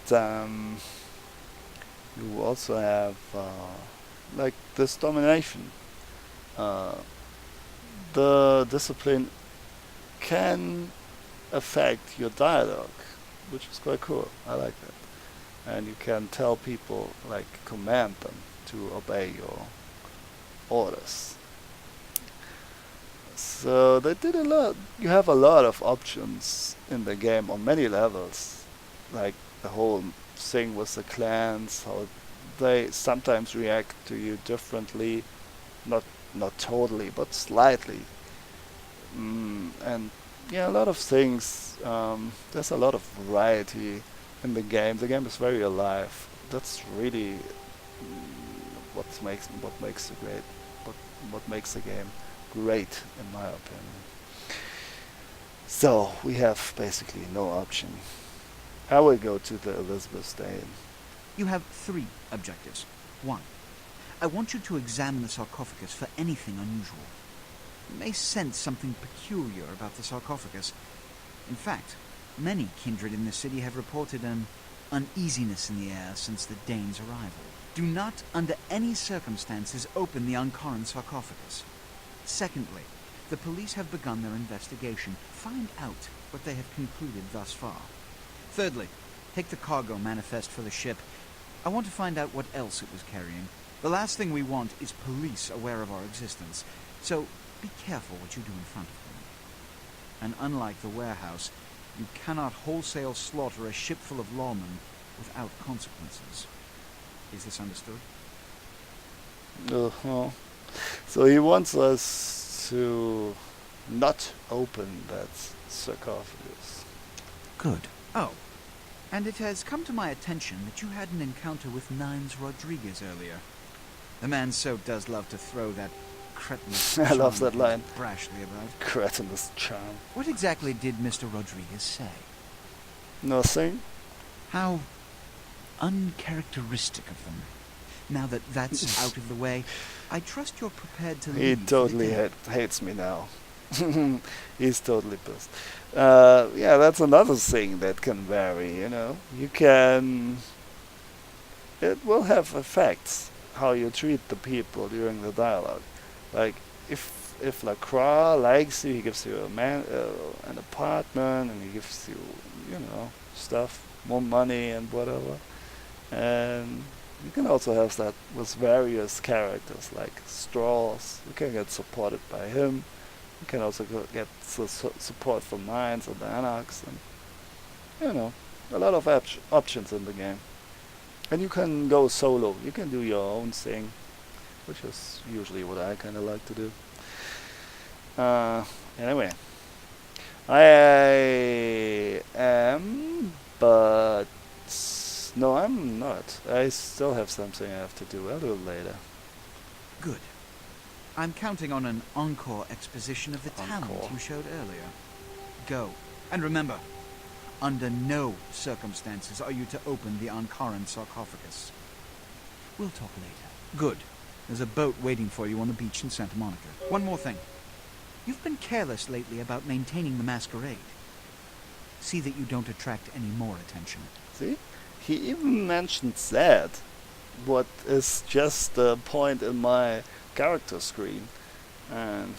you also have like this domination. The discipline can affect your dialogue, which is quite cool. I like that. And you can tell people, like, command them to obey your orders. So they did a lot. You have a lot of options in the game on many levels, like the whole thing with the clans, how they sometimes react to you differently, not totally, but slightly. And yeah, a lot of things. There's a lot of variety in the game. The game is very alive. That's really what makes the game great, in my opinion. So we have basically no option. I will go to the Elizabeth Dane. You have 3 objectives. 1. I want you to examine the sarcophagus for anything unusual. You may sense something peculiar about the sarcophagus. In fact, many kindred in the city have reported an uneasiness in the air since the Dane's arrival. Do not, under any circumstances, open the Ankaran sarcophagus. Secondly, the police have begun their investigation. Find out what they have concluded thus far. Thirdly, take the cargo manifest for the ship. I want to find out what else it was carrying. The last thing we want is police aware of our existence, so be careful what you do in front of them. And unlike the warehouse, you cannot wholesale slaughter a ship full of lawmen without consequences. Is this understood? Uh-huh. So he wants us to not open that sarcophagus. Good. Oh, and it has come to my attention that you had an encounter with Nines Rodriguez earlier. The man so does love to throw that cretinous I love that line. Brashly about. Cretinous charm. What exactly did Mr. Rodriguez say? Nothing. How uncharacteristic of them. Now that that's out of the way, I trust you're prepared to He leave. totally hates me now. He's totally pissed. Yeah, that's another thing that can vary, you know. You can... It will have effects how you treat the people during the dialogue. Like, if LaCroix likes you, he gives you an apartment, and he gives you, you know, stuff, more money and whatever. And you can also have that with various characters, like Straws. You can get supported by him. You can also get support from Mines and the Anarchs, and you know, a lot of options in the game. And you can go solo. You can do your own thing, which is usually what I kind of like to do. Anyway, I am, but no, I'm not. I still have something I have to do. I'll do it later. Good. I'm counting on an encore exposition of the talent Encore. you showed earlier. Go. And remember, under no circumstances are you to open the Ankaran sarcophagus. We'll talk later. Good. There's a boat waiting for you on the beach in Santa Monica. One more thing. You've been careless lately about maintaining the masquerade. See that you don't attract any more attention. See? He even mentioned that, what is just the point in my character screen. And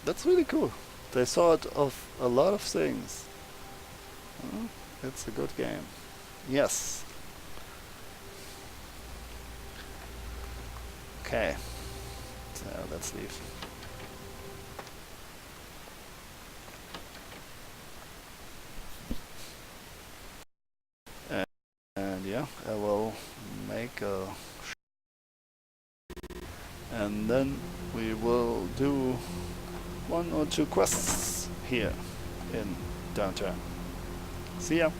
that's really cool. They thought of a lot of things. Well, it's a good game. Yes. Okay. So let's leave. And yeah, I will make a and then we will do 1 or 2 quests here in downtown. See ya!